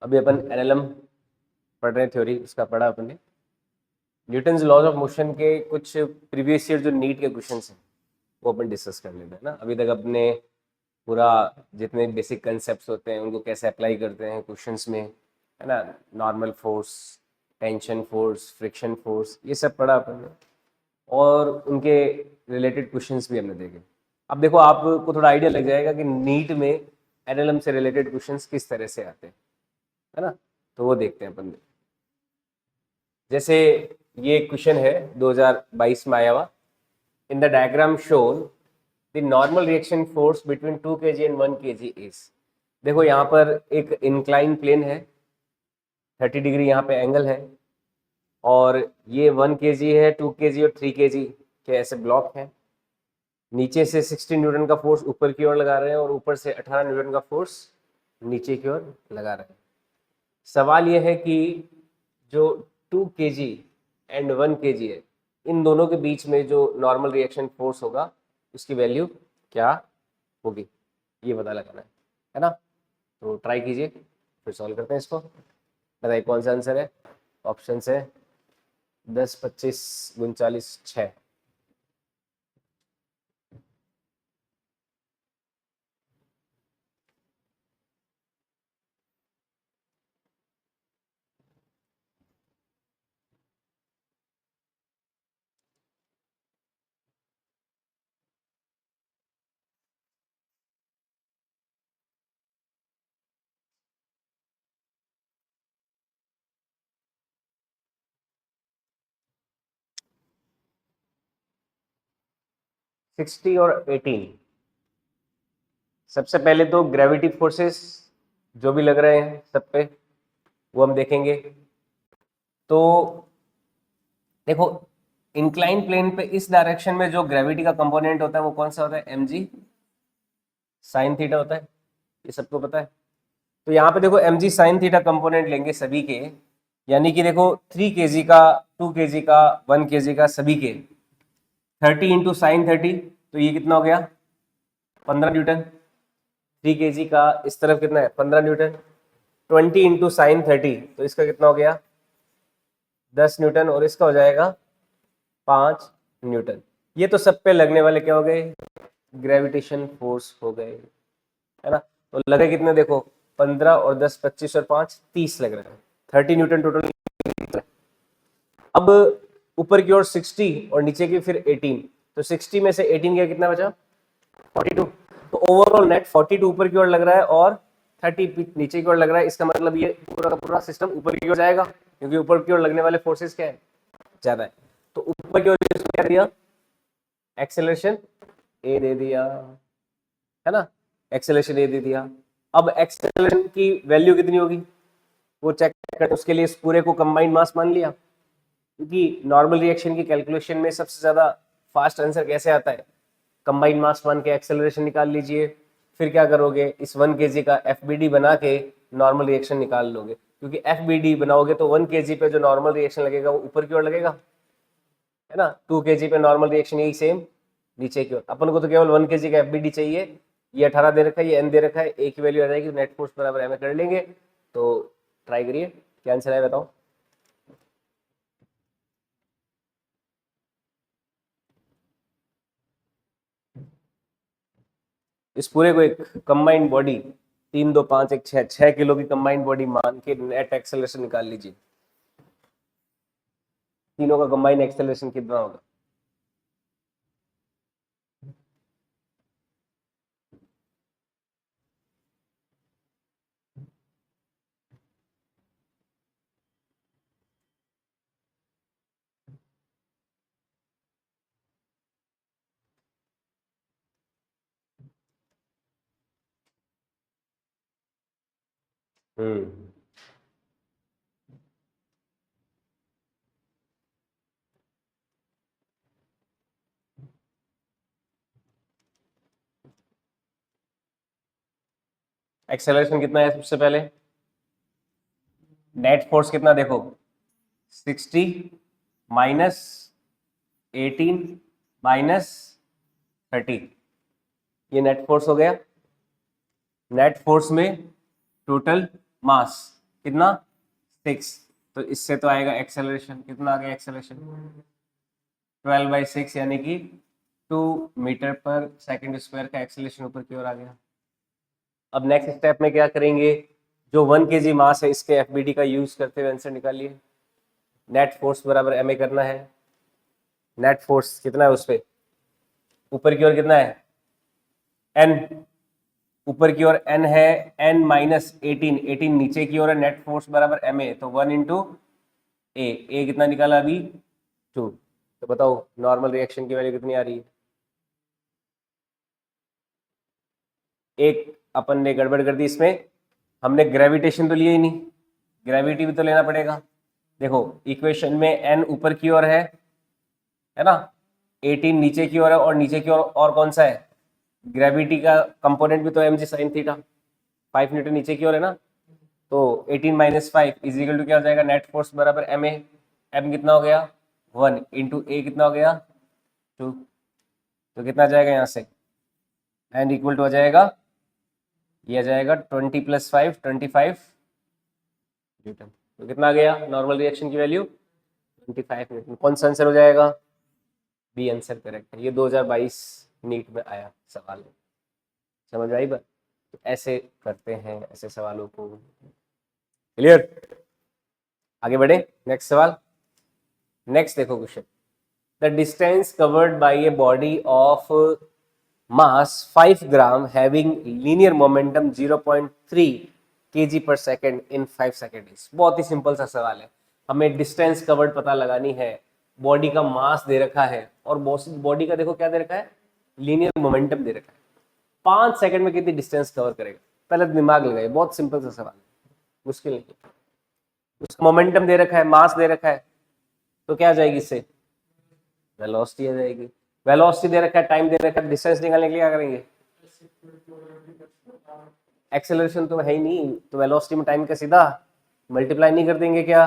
अभी अपन एनएलएम पढ़ रहे हैं, थ्योरी उसका पढ़ा अपन ने। न्यूटन्स लॉज ऑफ मोशन के कुछ प्रीवियस ईयर जो नीट के क्वेश्चंस हैं वो अपन डिस्कस कर लेते हैं ना। अभी तक अपने पूरा जितने बेसिक कंसेप्ट होते हैं उनको कैसे अप्लाई करते हैं क्वेश्चंस में, है ना। Normal force, tension force, friction force, ये सब पढ़ा अपन ने, और उनके रिलेटेड क्वेश्चंस भी हमने देखे। अब देखो आपको थोड़ा आइडिया लग जाएगा कि नीट में एनएलएम से रिलेटेड क्वेश्चंस किस तरह से आते हैं, है ना। तो वो देखते हैं अपन। जैसे ये क्वेश्चन है 2022 में आया हुआ। In the diagram shown the normal reaction force between 2 kg and 1 kg is. देखो यहाँ पर एक इंक्लाइन प्लेन है, 30 डिग्री यहाँ पे एंगल है, और ये 1 kg है, 2 kg और 3 kg के ऐसे ब्लॉक हैं। नीचे से 60 न्यूटन का फोर्स ऊपर की ओर लगा रहे हैं और ऊपर से 18 न्यूटन का फोर्स नीचे की ओर लगा रहे हैं। सवाल यह है कि जो 2 kg एंड 1 kg है, इन दोनों के बीच में जो नॉर्मल रिएक्शन फोर्स होगा उसकी वैल्यू क्या होगी, ये पता लगाना है ना। तो ट्राई कीजिए, फिर सॉल्व करते हैं इसको। बताइए कौन सा आंसर है। ऑप्शन है 10, 25, 39, 6। 60 और 18। सबसे पहले तो ग्रेविटी फोर्सेस जो भी लग रहे हैं सब पे, वो हम देखेंगे। तो देखो इंक्लाइन प्लेन पे इस डायरेक्शन में जो ग्रेविटी का कंपोनेंट होता है वो कौन सा होता है, mg साइन थीटा होता है, ये सबको पता है। तो यहाँ पे देखो mg साइन थीटा कंपोनेंट लेंगे सभी के, यानी कि देखो 3 kg का, 2 kg का, 1 kg का, सभी के 30 इंटू साइन 30, तो ये कितना हो गया 15 न्यूटन। 3 kg का इस तरफ कितना है 15 न्यूटन। 20 इंटू साइन 30, तो इसका कितना हो गया 10 न्यूटन, और इसका हो जाएगा 5 न्यूटन। ये तो सब पे लगने वाले क्या हो गए, ग्रेविटेशन फोर्स हो गए, है ना। तो लगे कितने देखो 15 और 10, 25 और 5, 30 लग रहा है, 30 न्यूटन टोटल। अब ऊपर की ओर 60 और नीचे की फिर 18, तो 60 में से 18 का कितना बचा 42। तो ओवरऑल नेट 42 ऊपर की ओर लग रहा है और 30 नीचे की ओर लग रहा है। इसका मतलब ये पूरा का पूरा सिस्टम ऊपर की ओर जाएगा, क्योंकि ऊपर की ओर लगने वाले फोर्सेस क्या है, ज्यादा है। तो ऊपर की ओर क्या दिया, एक्सेलरेशन ए दे दिया, है ना। एक्सेलरेशन ए दे दिया। अब एक्सेलरेशन की वैल्यू कितनी होगी वो चेक कर, उसके लिए इस पूरे को कंबाइंड मास मान लिया, क्योंकि नॉर्मल रिएक्शन की कैलकुलेशन में सबसे ज्यादा फास्ट आंसर कैसे आता है, कंबाइंड मास मान के एक्सेलरेशन निकाल लीजिए। फिर क्या करोगे, इस 1 kg का एफबीडी बना के नॉर्मल रिएक्शन निकाल लोगे, क्योंकि एफबीडी बनाओगे तो 1 kg पे जो नॉर्मल रिएक्शन लगेगा वो ऊपर की ओर लगेगा, है ना। 2 kg पे नॉर्मल रिएक्शन यही सेम नीचे की ओर। अपन को तो केवल 1 kg का एफबीडी चाहिए, ये 18 दे रखा है, ये एन दे रखा है, ए की वैल्यू आ जाएगी, नेट फोर्स बराबर एम कर लेंगे। तो ट्राई करिए क्या आंसर है बताओ। इस पूरे को एक कंबाइंड बॉडी 3, 2, 5, 1, 6, 6 किलो की कंबाइंड बॉडी मान के नेट एक्सेलरेशन निकाल लीजिए। तीनों का कंबाइंड एक्सेलरेशन कितना होगा। हम्म एक्सेलरेशन कितना है सबसे पहले, नेट फोर्स कितना देखो 60 माइनस 18 माइनस 30, ये नेट फोर्स हो गया। नेट फोर्स में टोटल मास कितना 6, तो इससे तो आएगा एक्सेलरेशन, कितना आ गया एक्सेलरेशन 12/6 यानी कि 2 मीटर पर सेकंड स्क्वायर का एक्सेलरेशन ऊपर की ओर आ गया। अब नेक्स्ट स्टेप में क्या करेंगे, जो 1 kg मास है इसके एफबीडी का यूज करते हुए आंसर निकालिए। नेट फोर्स बराबर एमए करना है। नेट फोर्स कितना है उस पे, ऊपर की ओर कितना है एन, ऊपर की ओर एन है एन माइनस 18 नीचे की ओर है, नेट फोर्स बराबर एमए, तो 1 इंटू ए कितना निकाला अभी 2। तो बताओ नॉर्मल रिएक्शन की वैल्यू कितनी आ रही है। एक अपन ने गड़बड़ कर दी इसमें, हमने ग्रेविटेशन तो लिया ही नहीं, ग्रेविटी भी तो लेना पड़ेगा। देखो इक्वेशन में एन ऊपर की ओर है ना, 18 नीचे की ओर है, और नीचे की ओर और कौन सा है, ग्रेविटी का कंपोनेंट भी तो m g sine theta, 5 newton नीचे की ओर है ना, तो 18 माइनस 5 इज इक्वल टू क्या हो जाएगा, नेट फोर्स बराबर एम ए, एम कितना हो गया 1 इंटू ए कितना हो गया 2, तो कितना जाएगा यहाँ से, एंड इक्वल टू आ जाएगा, ये आ जाएगा 20 + 5 25 न्यूटन। तो कितना आ गया नॉर्मल रिएक्शन की वैल्यू 25 न्यूटन। कौन सा आंसर हो जाएगा, बी आंसर करेक्ट है। ये 2022 नीट में आया सवाल, समझ आई बात। तो ऐसे करते हैं ऐसे सवालों को, क्लियर। आगे बढ़े नेक्स्ट सवाल। नेक्स्ट देखो question, the distance covered by a body of mass 5 gram having linear momentum 0.3 kg per second in 5 seconds। बहुत ही सिंपल सा सवाल है, हमें डिस्टेंस कवर्ड पता लगानी है, बॉडी का मास दे रखा है, और बॉडी का देखो क्या दे रखा है, लीनियर मोमेंटम दे रखा है। 5 सेकंड में कितनी डिस्टेंस कवर करेगा, पहले दिमाग लगाइए, बहुत सिंपल सा सवाल है, मुश्किल नहीं। उसका मोमेंटम दे रखा है, मास दे रखा है, तो क्या आ जाएगी इससे, वेलोसिटी आ जाएगी। वेलोसिटी दे रखा है, टाइम दे रखा है, डिस्टेंस निकालने के लिए क्या करेंगे, एक्सेलरेशन तो है ही नहीं, तो वेलोसिटी में टाइम का सीधा मल्टीप्लाई नहीं कर देंगे क्या,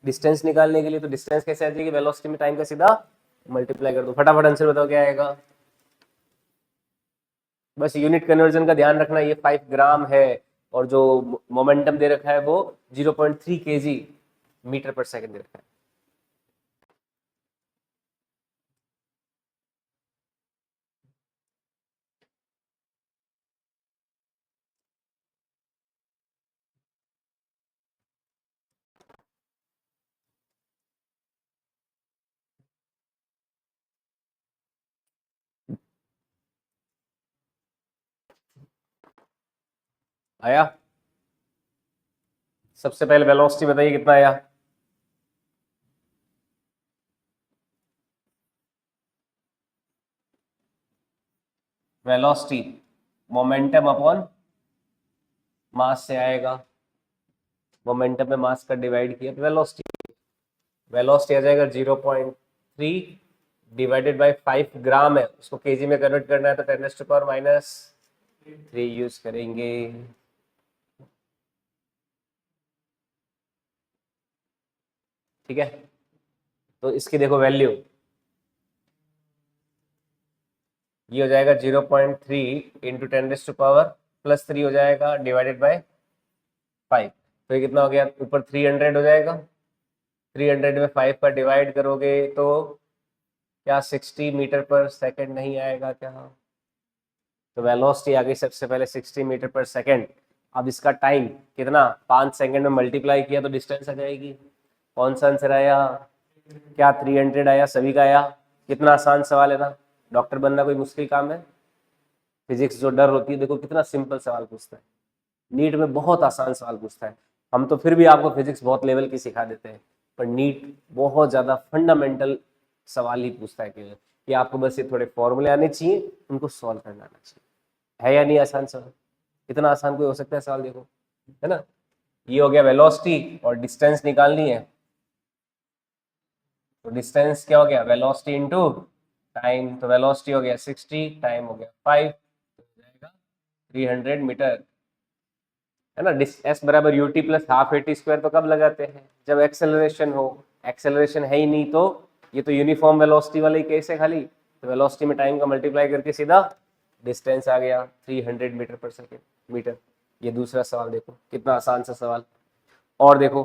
डिस्टेंस निकालने के लिए, तो डिस्टेंस कैसे आ जाएगी, वेलोसिटी में टाइम का सीधा मल्टीप्लाई कर दो। फटाफट आंसर बताओ क्या आएगा। बस यूनिट कन्वर्जन का ध्यान रखना, ये 5 ग्राम है, और जो मोमेंटम दे रखा है वो 0.3 kg मीटर पर सेकंड दे रखा है। आया, सबसे पहले वेलोसिटी बताइए कितना आया, वेलोसिटी मोमेंटम अपॉन मास से आएगा, मोमेंटम में मास का डिवाइड किया तो वेलोसिटी, वेलोसिटी आ जाएगा 0.3 डिवाइडेड बाय 5 ग्राम है, उसको केजी में कन्वर्ट करना है तो 10⁻³ यूज करेंगे। ठीक है, तो इसकी देखो वैल्यू, ये हो जाएगा 0.3 इंटू 10⁻³ हो जाएगा डिवाइडेड बाय 5, तो ये कितना हो गया, ऊपर 300 हो जाएगा, 300 में 5 का डिवाइड करोगे तो क्या 60 मीटर पर सेकंड नहीं आएगा क्या, तो वेलोसिटी आ गई सबसे पहले 60 मीटर पर सेकंड। अब इसका टाइम कितना, 5 सेकंड में मल्टीप्लाई किया तो डिस्टेंस आ जाएगी। कौन सा आंसर आया, क्या 300 आया, सभी का आया। कितना आसान सवाल है ना, डॉक्टर बनना कोई मुश्किल काम है, फिजिक्स जो डर होती है, देखो कितना सिंपल सवाल पूछता है, नीट में बहुत आसान सवाल पूछता है। हम तो फिर भी आपको फिजिक्स बहुत लेवल की सिखा देते हैं, पर नीट बहुत ज्यादा फंडामेंटल सवाल ही पूछता है कि आपको बस ये थोड़े फॉर्मूले आने चाहिए, उनको सॉल्व करना आना चाहिए। है या नहीं आसान सवाल, इतना आसान कोई हो सकता है सवाल, देखो है ना। ये हो गया वेलोसिटी, और डिस्टेंस निकालनी है, तो डिस्टेंस क्या हो गया, वेलोसिटी इनटू टाइम, तो वेलोसिटी हो गया 60, टाइम हो गया 5, तो हो जाएगा 300 मीटर, है ना। एस बराबर UT plus half eighty square तो कब लगाते हैं, जब एक्सेलरेशन हो, एक्सेलरेशन है ही नहीं, तो ये तो यूनिफॉर्म वेलोसिटी वाला ही केस है खाली, तो वेलोसिटी में टाइम का मल्टीप्लाई करके सीधा डिस्टेंस आ गया 300 मीटर पर सेकेंड मीटर। ये दूसरा सवाल देखो कितना आसान सा सवाल, और देखो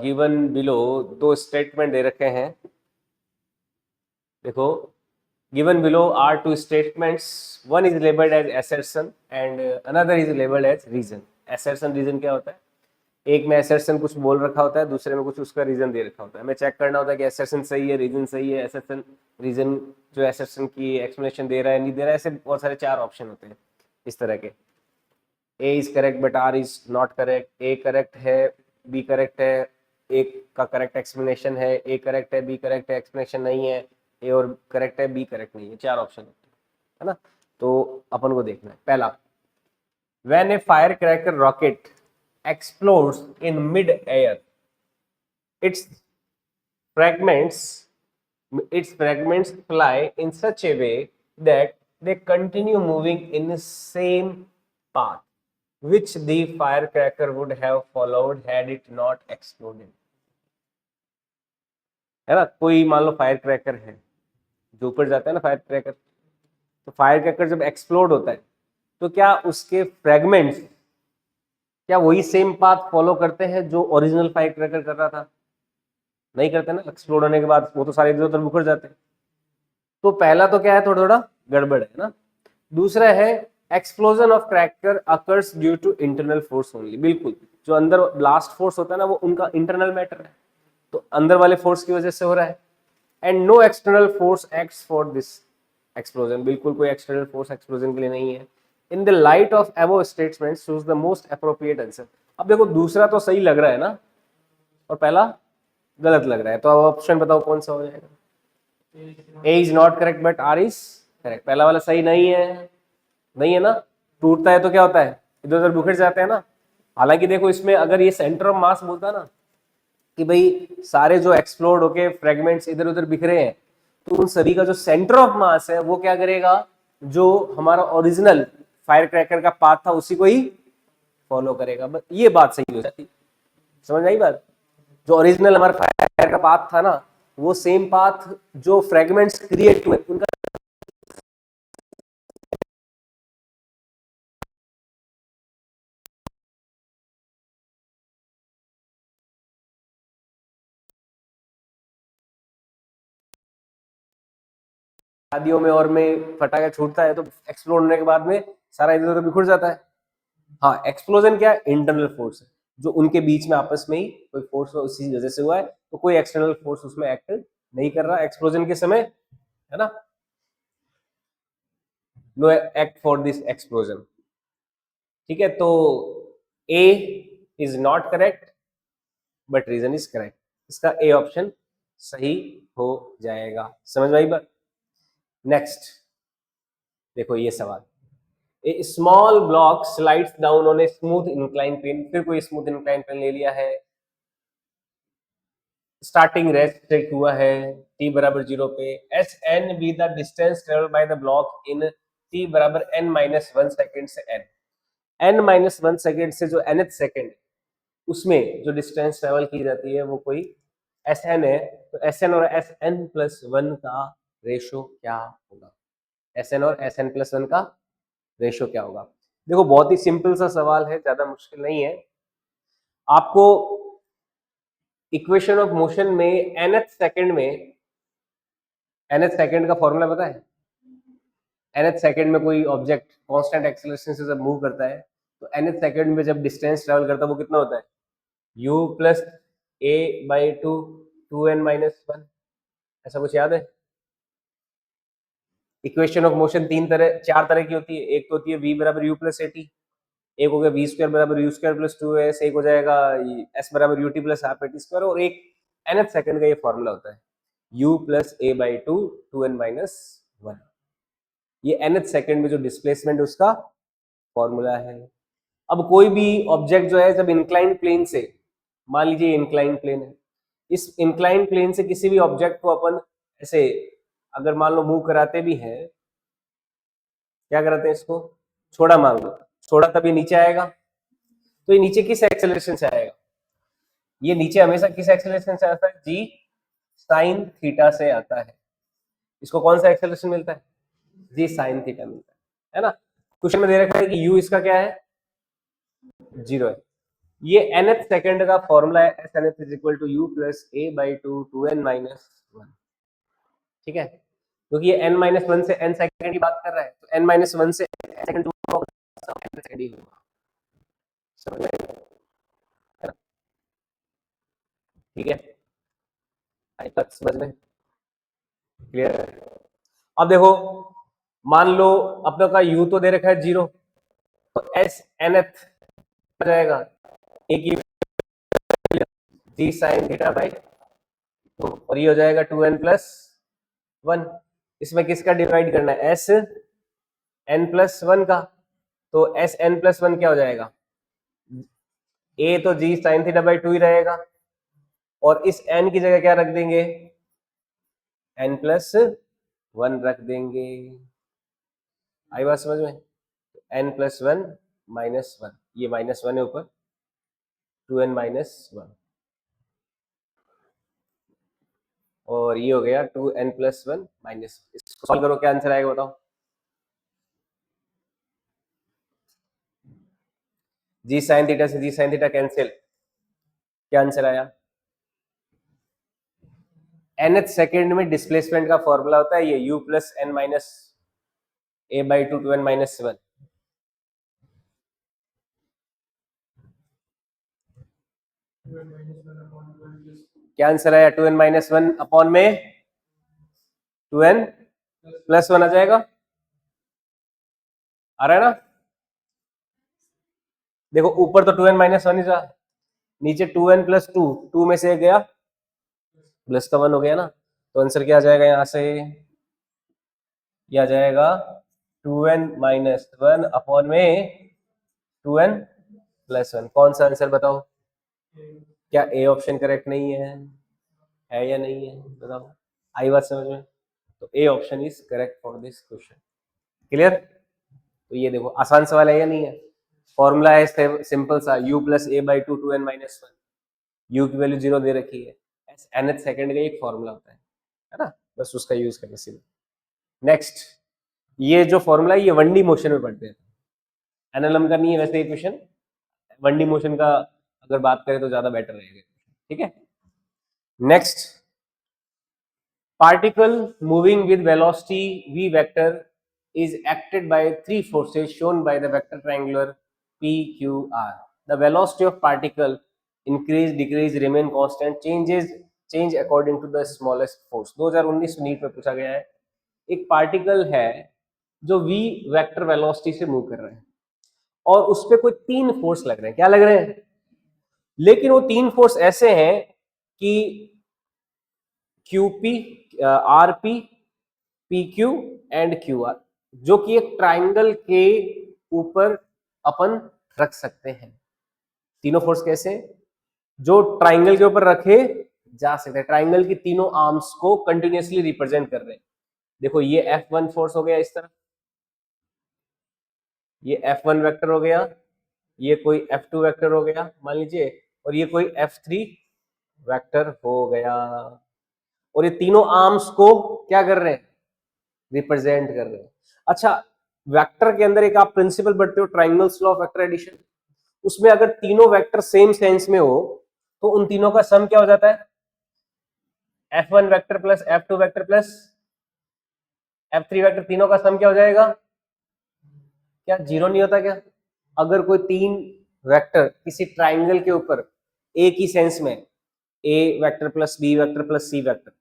गिवन बिलो दो स्टेटमेंट दे रखे हैं। देखो given below are two statements, one is labeled as assertion and another is labeled as reason। assertion reason क्या होता है, एक में assertion कुछ बोल रखा होता है, दूसरे में कुछ उसका रीजन दे रखा होता है। हमें चेक करना होता है कि assertion सही है, रीजन सही है। assertion रीजन जो assertion की एक्सप्लेनेशन दे रहा है नहीं दे रहा है, ऐसे बहुत सारे चार ऑप्शन होते हैं इस तरह के। A is correct but R is not correct, A correct है B करेक्ट है, A का करेक्ट एक्सप्लेनेशन है, A करेक्ट है B करेक्ट है, एक्सप्लेनेशन नहीं है, A और करेक्ट है B करेक्ट नहीं है। चार ऑप्शन होते हैं, है ना। तो अपन को देखना है पहला, when a firecracker rocket explodes in mid air, its fragments its fragments fly in such a way that they continue moving in the same path which the firecracker would have followed had it not exploded। है ना, कोई मान लो fire cracker है, जो ऊपर जाता है ना फायर क्रैकर, तो फायर क्रैकर जब एक्सप्लोड होता है तो क्या उसके फ्रेगमेंट्स क्या वही सेम पाथ फॉलो करते हैं जो ओरिजिनल फायर क्रैकर कर रहा था? नहीं करते ना, एक्सप्लोड होने के बाद वो तो सारे इधर उधर बिखर जाते हैं। तो पहला तो क्या है, थोड़ा थोड़ा गड़बड़ है ना। दूसरा है explosion of cracker occurs due to internal force only. बिल्कुल, जो अंदर ब्लास्ट फोर्स होता है ना वो उनका इंटरनल मैटर है, तो अंदर वाले फोर्स की वजह से हो रहा है। And no external force acts for this explosion. बिल्कुल कोई एक्सटर्नल फोर्स एक्सप्लोजन के लिए नहीं है। In the light of above statement choose the most appropriate answer. अब देखो दूसरा तो सही लग रहा है ना, और पहला गलत लग रहा है, तो अब ऑप्शन बताओ कौन सा हो जाएगा। A is not correct but R is correct। पहला वाला सही नहीं है, नहीं है ना, टूटता है तो क्या होता है, इधर उधर बिखर जाते हैं ना। हालांकि देखो इसमें अगर ये सेंटर ऑफ मास बोलता ना कि भाई सारे जो एक्सप्लोड होके फ्रेगमेंट्स इधर उधर बिखरे हैं, तो उन सभी का जो सेंटर ऑफ मास है वो क्या करेगा, जो हमारा ओरिजिनल फायर क्रैकर का पाथ था उसी को ही फॉलो करेगा। बस ये बात सही हो जाती, समझ आई बात। जो ओरिजिनल हमारा फायर का पाथ था ना, वो सेम पाथ जो फ्रेगमेंट्स क्रिएट हुए उनका शादियों में और में फटाका छूटता है तो एक्सप्लोड होने के बाद में सारा इधर उधर बिखर जाता है। हाँ, एक्सप्लोजन क्या है, इंटरनल फोर्स है, जो उनके बीच में आपस में ही कोई फोर्स उसी वजह से हुआ है, तो कोई एक्सटर्नल फोर्स उसमें एक्ट नहीं कर रहा एक्सप्लोजन के समय, है ना। No act for this explosion. ठीक है, तो A is not correct but reason is correct. इसका ए ऑप्शन सही हो जाएगा। समझ में आई बात। नेक्स्ट देखो ये सवाल, a small block slides down on a smooth incline plane. फिर कोई स्मूथ इंक्लाइन प्लेन ले लिया है, स्टार्टिंग रेस्ट टेक हुआ है t बराबर 0 पे। S n be the distance travel by the block in t बराबर n माइनस 1 सेकेंड से n माइनस 1 सेकेंड से जो nth सेकेंड उसमें जो डिस्टेंस ट्रेवल की जाती है वो कोई एस एन है। तो एस एन और एस एन प्लस 1 का रेशो क्या होगा, एस एन और एस एन प्लस 1 का रेशो क्या होगा। देखो बहुत ही सिंपल सा सवाल है, ज्यादा मुश्किल नहीं है। आपको इक्वेशन ऑफ मोशन में nth सेकंड में nth सेकंड का फॉर्मूला पता है। nth सेकंड में कोई ऑब्जेक्ट कांस्टेंट एक्सेलरेशन से जब मूव करता है तो nth सेकंड में जब डिस्टेंस ट्रेवल करता है वो कितना होता है, u plus a by 2n minus 1। ऐसा कुछ याद है। इक्वेशन ऑफ मोशन चार तरह की होती है। एक तो होती है v बराबर u प्लस at, एक हो गया v स्क्वायर बराबर u स्क्वायर प्लस 2s, एक हो जाएगा s बराबर ut plus half at square, और एक nth सेकंड का ये फॉर्मूला होता है u plus a by 2n minus 1। ये nth सेकंड में जो डिस्प्लेसमेंट उसका फॉर्मूला है। अब कोई भी ऑब्जेक्ट जो है जब इंक्लाइन प्लेन से, मान लीजिए इंक्लाइन प्लेन है, इस इंक्लाइन प्लेन से किसी भी ऑब्जेक्ट को अपन ऐसे अगर मान लो मूव कराते भी हैं, क्या कराते हैं, इसको छोड़ा मान लो, छोड़ा तब ये नीचे आएगा। तो ये नीचे किस एक्सेलरेशन से आएगा, ये नीचे हमेशा किस एक्सेलरेशन से आता है, जी साइन थीटा से आता है। इसको कौन सा एक्सेलरेशन मिलता है, जी साइन थीटा मिलता है ना। क्वेश्चन में दे रखा है कि u इसका क्या है, 0 है। ये nth सेकंड का फॉर्मूला है, s n th is equal to u plus a by two two n minus one. ठीक है, क्योंकि ये n माइनस वन से n सेकंड की बात कर रहा है, तो n माइनस वन से n सेकंड सेकंड ही होगा। समझ में आया? है ना? ठीक है, आई बात समझ में क्लियर? अब देखो, मान लो अपने का u तो दे रखा है 0, तो एस एन एथ आ जाएगा ए की जी साइन थीटा बाई टू, और ये हो जाएगा 2n प्लस वन। इसमें किसका डिवाइड करना है? एस एन प्लस वन का, तो एस एन प्लस वन क्या हो जाएगा? ए तो जी साइन थीटा बाई टू ही रहेगा, और इस n की जगह क्या रख देंगे? n प्लस वन रख देंगे। आई बात समझ में? n plus one minus one, ये माइनस वन है ऊपर, 2n माइनस वन, और ये हो गया 2n प्लस वन माइनस। इसको सॉल्व करो, क्या आंसर आएगा बताओ? जी साइन थीटा से जी साइन थीटा कैंसिल, क्या आंसर आया? nth सेकेंड में डिस्प्लेसमेंट का फॉर्मूला होता है ये u plus n minus a by two two n minus one. क्या आंसर आया? 2n माइनस वन अपॉन में 2n प्लस वन आ जाएगा। आ रहा है ना? देखो ऊपर तो 2n माइनस वन ही था, नीचे 2n प्लस टू, टू में से गया प्लस का वन हो गया ना, तो आंसर क्या आ जाएगा यहां से? ये आ जाएगा 2n माइनस वन अपॉन में 2n प्लस वन। कौन सा आंसर बताओ? क्या ए ऑप्शन करेक्ट नहीं है या नहीं है? बताओ, आई बात समझ में? तो A option is correct for this question. Clear? तो ये देखो आसान सवाल है या नहीं है? फॉर्मूला है सिंपल सा, u plus a by two two n minus one, u की वैल्यू 0 दे रखी है, nth सेकंड का एक फॉर्मूला होता है ना? बस उसका यूज करना सीधे। नेक्स्ट, ये जो फॉर्मूला है ये 1D मोशन में पढ़ते हैं, एनएलएम का नहीं है वैसे ये क्वेश्चन, 1D मोशन का अगर बात करें तो ज्यादा बेटर रहेगा। ठीक है, next, particle moving with velocity v vector is acted by three forces shown by the vector triangular p q r. The velocity of particle increase, decrease, remain constant, change according to the smallest force. 2019 NEET में पूछा गया है, एक particle है जो v vector velocity से move कर रहे हैं और उस पर कोई तीन फोर्स लग रहे हैं। क्या लग रहे हैं? लेकिन वो तीन फोर्स ऐसे हैं कि QP, RP, PQ and QR, जो कि एक ट्राइंगल के ऊपर अपन रख सकते हैं। तीनों फोर्स कैसे? जो ट्राइंगल के ऊपर रखे जा सकते हैं, ट्राइंगल की तीनों आर्म्स को कंटिन्यूअसली रिप्रेजेंट कर रहे हैं। देखो ये F1 फोर्स हो गया इस तरह, ये F1 वेक्टर हो गया, ये कोई F2 वेक्टर हो गया मान लीजिए, और ये कोई F3 वेक्टर हो गया, और ये तीनों आर्म्स को क्या कर रहे हैं? रिप्रेजेंट कर रहे हैं। अच्छा, वेक्टर के अंदर एक आप प्रिंसिपल पढ़ते हो, triangles law of vector addition, उसमें अगर तीनों वेक्टर सेम सेंस में हो तो उन तीनों का सम क्या हो जाता है? F1 vector plus F2 vector plus F3 vector, तीनों का सम क्या हो जाएगा? क्या जीरो नहीं होता क्या? अगर कोई तीन वेक्टर किसी ट्राइंगल के ऊपर एक ही सेंस में, A vector plus B vector plus C vector,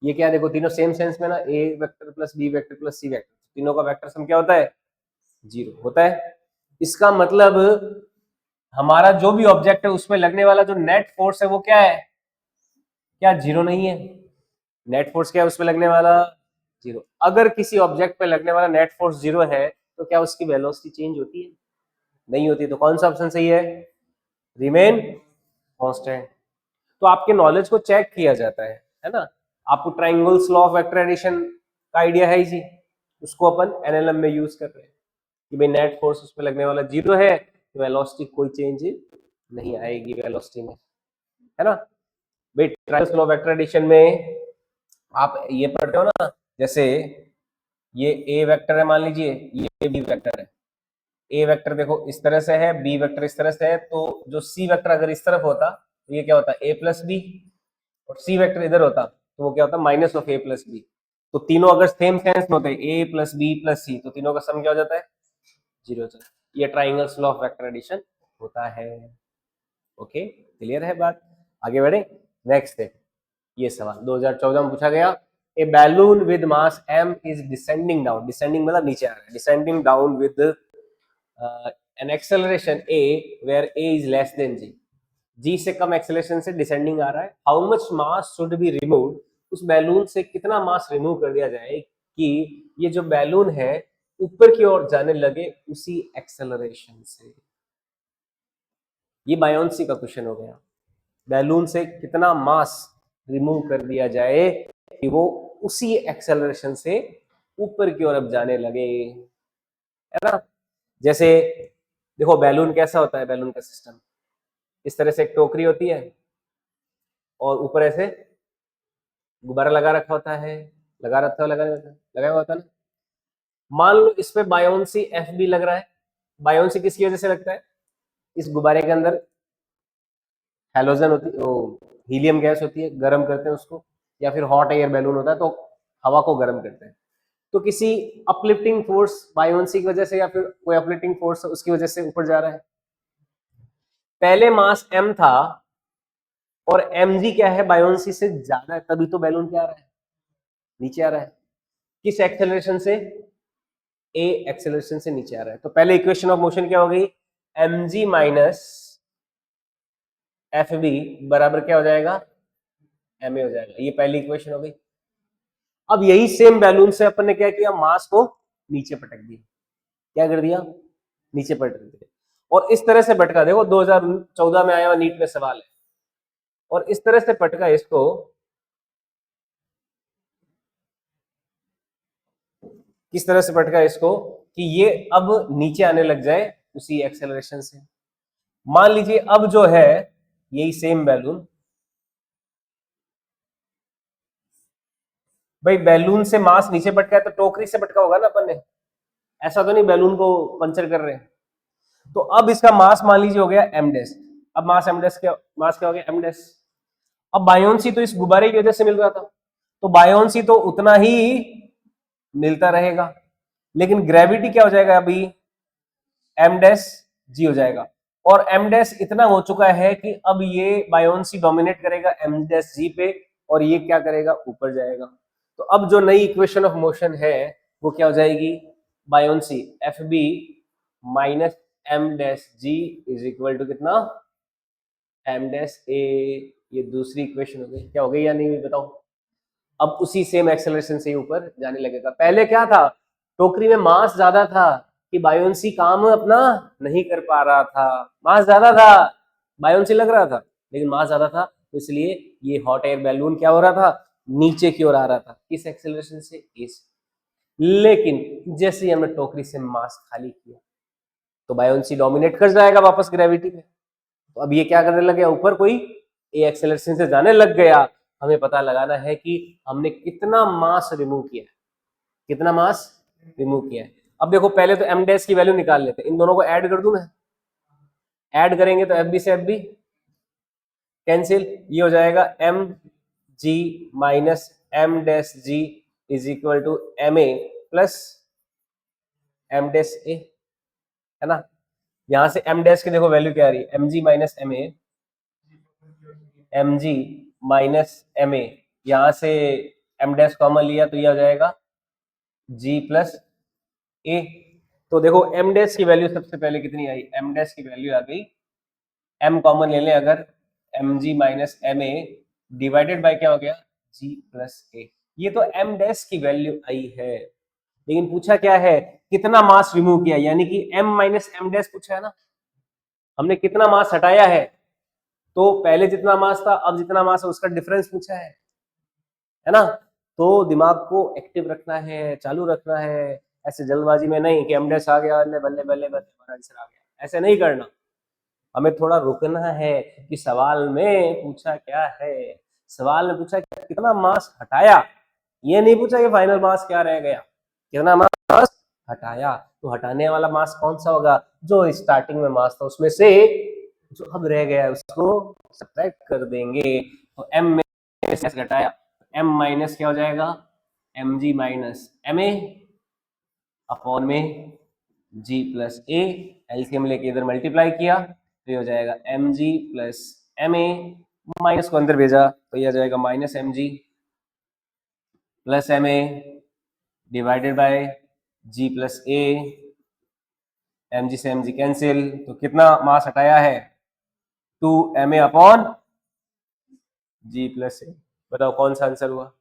ये क्या देखो तीनों सेम सेंस में ना, A vector plus B vector plus C vector, तीनों का वेक्टर सम क्या होता है? जीरो होता है। इसका मतलब हमारा जो भी ऑब्जेक्ट है उसमें लगने वाला जो नेट फोर्स है वो क्या है? क्या जीरो नहीं है? नेट फोर्स क्या है उसमें लगने वाला? जीरो। अगर किसी ऑब्जेक्ट पे लगने वाला नेट फोर्स जीरो है तो क्या उसकी वेलोसिटी चेंज होती है? नहीं होती। तो कौन सा ऑप्शन सही है? Remain constant. तो आपके नॉलेज को चेक किया जाता है ना? आपको triangles law of vector addition का आइडिया है ही, उसको अपन एनएलएम में यूज कर रहे हैं कि भाई नेट फोर्स उस पर लगने वाला जीरो है तो वेलोसिटी कोई चेंज नहीं आएगी वेलोसिटी में, है ना? भाई triangles law of vector addition में आप ये पढ़ते हो ना, जैसे ये ए वेक्टर है मान लीजिए, ये बी वेक्टर है, ए वेक्टर देखो इस तरह से है, बी वेक्टर इस तरह से है, तो जो सी वेक्टर अगर इस तरफ होता तो ये क्या होता, ए प्लस बी, और सी वेक्टर इधर होता तो वो क्या होता, minus of a plus b. तो तीनों अगर सेम सेंस में होते, a plus b plus c, तो तीनों का सम क्या हो जाता है, 0 हो जाता है। ये triangles law of vector addition होता है। ओके, क्लियर है बात? आगे बढ़े, नेक्स्ट है ये सवाल 2014 में पूछा गया। A balloon with mass m is descending down, descending मतलब नीचे आ रहा है, descending down with an acceleration a where a is less than g, g से कम एक्सेलरेशन से डिसेंडिंग आ रहा है। How much mass should be removed, उस बैलून से कितना मास रिमूव कर दिया जाए कि ये जो बैलून है ऊपर की ओर जाने लगे उसी एक्सेलरेशन से। ये बायोंसी का क्वेश्चन हो गया, बैलून से कितना मास रिमूव कर दिया जाए कि वो उसी एक्सेलरेशन से ऊपर की ओर अब जाने लगे, है ना। जैसे देखो बैलून कैसा होता है, बैलून का सिस्टम इस तरह से एक टोकरी होती है और ऊपर ऐसे गुब्बारा लगा रखा होता है, लगाया होता है ना। मान लो इस पे बायोंसी एफ बी लग रहा है। बायोंसी किसकी वजह से लगता है, इस गुब्बारे के अंदर हैलोजन होती है, हीलियम गैस होती है, गर्म करते हैं उसको, या फिर हॉट एयर बैलून होता है तो हवा को गर्म करते हैं। तो किसी अपलिफ्टिंग फोर्स बायोंसी की वजह से या फिर कोई अपलिफ्टिंग फोर्स उसकी वजह से ऊपर जा रहा है। पहले मास m था और mg क्या है, बायोंसी से ज्यादा है, तभी तो बैलून क्या आ रहा है, नीचे आ रहा है। किस एक्सेलरेशन से, a एक्सेलरेशन से नीचे आ रहा है। तो पहले इक्वेशन ऑफ मोशन क्या हो गई, mg माइनस एफ बी बराबर क्या हो जाएगा, ma हो जाएगा। ये पहली इक्वेशन हो गई। अब यही सेम बैलून से अपन ने क्या किया, मास को नीचे पटक दिया। क्या कर दिया, नीचे पटक दिया। और इस तरह से पटका, देखो 2014 में आया हुआ नीट में सवाल है, और इस तरह से पटका इसको, किस तरह से पटका इसको कि ये अब नीचे आने लग जाए उसी एक्सेलरेशन से। मान लीजिए अब जो है यही सेम बैलून, भाई बैलून से मास नीचे पटका है तो टोकरी से पटका होगा ना अपन ने, ऐसा तो नहीं बैलून को पंचर कर रहे हैं। तो अब इसका मास मान लीजिए हो गया m डैश। अब मास क्या हो गया, m डैश। अब बायोंसी तो इस गुब्बारे की वजह से मिल रहा था, तो बायोंसी तो उतना ही मिलता रहेगा, लेकिन ग्रेविटी क्या हो जाएगा अभी, m डैश g हो जाएगा। और m डैश इतना हो चुका है कि अब ये बायोंसी डोमिनेट करेगा m डैश g पे, और ये क्या करेगा, ऊपर जाएगा। तो अब जो नई इक्वेशन ऑफ मोशन है वो क्या हो जाएगी, buoyancy F B minus M dash G is equal to कितना, एम डैश ए। ये दूसरी इक्वेशन हो गई, क्या हो गई या नहीं हुई बताओ। अब उसी सेम एक्सेलरेशन से ऊपर जाने लगेगा। पहले क्या था, टोकरी में मास ज्यादा था कि बायोंसी काम अपना नहीं कर पा रहा था, मास ज्यादा था, बायोंसी लग रहा था लेकिन मास ज्यादा था, तो इसलिए ये हॉट एयर बैलून क्या हो रहा था, नीचे की ओर आ रहा था। किस एक्सेलरेशन से, इस। लेकिन जैसे ही हमने टोकरी से मास खाली किया तो बायोंसी डोमिनेट कर जाएगा वापस ग्रेविटी में। तो अब ये क्या करने लग गया, ऊपर कोई ए एक्सेलरेशन से जाने लग गया। हमें पता लगाना है कि हमने कितना मास रिमूव किया है, कितना मास रिमूव किया है। अब देखो पहले तो एम डैश की वैल्यू निकाल लेते हैं, इन दोनों को ऐड कर दूं मैं, ऐड करेंगे तो एफ बी से एफ बी कैंसिल, ये हो जाएगा M ji minus M dash G is equal to M A plus M dash A, है ना। यहां से एम डैश की देखो वैल्यू क्या आ रही है, m ji minus m a, m ji minus m a, यहां से एम डैश कॉमन लिया तो ये आ जाएगा जी प्लस ए। तो देखो एम डैश की वैल्यू सबसे पहले कितनी आई, एम डैश की वैल्यू आ गई, एम कॉमन ले लें अगर, m ji minus m a divided by क्या हो गया, जी प्लस ए। ये तो एम डैश की वैल्यू आई है, लेकिन पूछा क्या है, कितना मास रिमूव किया, यानी कि m माइनस एम डैश पूछा है ना, हमने कितना मास हटाया है। तो पहले जितना मास था अब जितना मास है उसका डिफरेंस पूछा है ना। तो दिमाग को एक्टिव रखना है, चालू रखना है, ऐसे जल्दबाजी में नहीं कि एम डैश आ गया बल्ले बल्ले बल्ले बल्ले हमारा आंसर आ गया, ऐसे नहीं करना। हमें थोड़ा रुकना है कि सवाल में पूछा क्या है। सवाल में पूछा कितना मास हटाया, ये नहीं पूछा कि फाइनल मास क्या रह गया, कितना मास हटाया। तो हटाने वाला मास कौन सा होगा? जो स्टार्टिंग में मास था उसमें से जो अब रह गया है उसको सब्ट्रैक्ट कर देंगे। तो m में से घटाया, m माइनस क्या हो जाएगा? mg माइनस ma अपॉन में g प्लस a, एलसीएम लेके इधर मल्टीप्लाई किया तो ये हो जाएगा mg प्लस ma, माइनस को अंदर भेजा तो ये आ जाएगा minus mg plus ma divided by g plus a, mg से mg कैंसिल, तो कितना मास हटाया है? 2ma upon g plus a। बताओ कौन सा आंसर हुआ?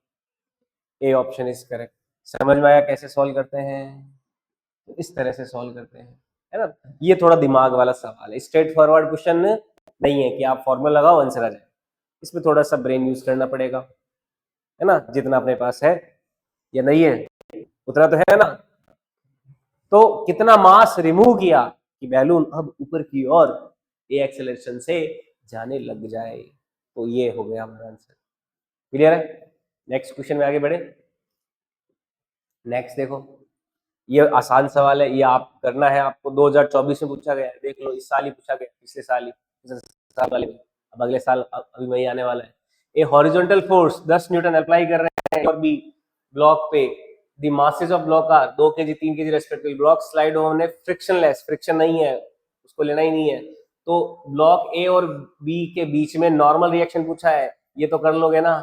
A option is correct. समझ में आया कैसे सॉल्व करते हैं? तो इस तरह से सॉल्व करते हैं, है ना। ये थोड़ा दिमाग वाला सवाल है, स्ट्रेट फॉरवर्ड क्वेश्चन नहीं है कि आप फॉर्मूला लगाओ आंसर आ जाए। इसमें थोड़ा सा ब्रेन यूज करना पड़ेगा, है ना। जितना अपने पास है या नहीं है उतना तो है ना। तो कितना मास रिमूव किया कि बैलून अब ऊपर की ओर ए एक्सेलरेशन से जाने लग जाए। तो ये हो गया हमारा आंसर। क्लियर है? नेक्स्ट क्वेश्चन में आगे बढ़े। नेक्स्ट देखो, ये आसान सवाल है, ये आप करना है, आपको 2024 में पूछा गया है, देख लो इस साल ही पूछा गया, पिछले साल ही, पिछले साल वाले में, अब अगले साल अभी वही आने वाला है। A horizontal force 10 newton apply कर रहे हैं और बी ब्लॉक पे, the masses of block are 2 kg 3 kg respectively, block slide होने फ्रिक्शनलेस, फ्रिक्शन नहीं है उसको लेना ही नहीं है। तो ब्लॉक ए और बी के बीच में नॉर्मल रिएक्शन पूछा है, ये तो कर लोगे ना,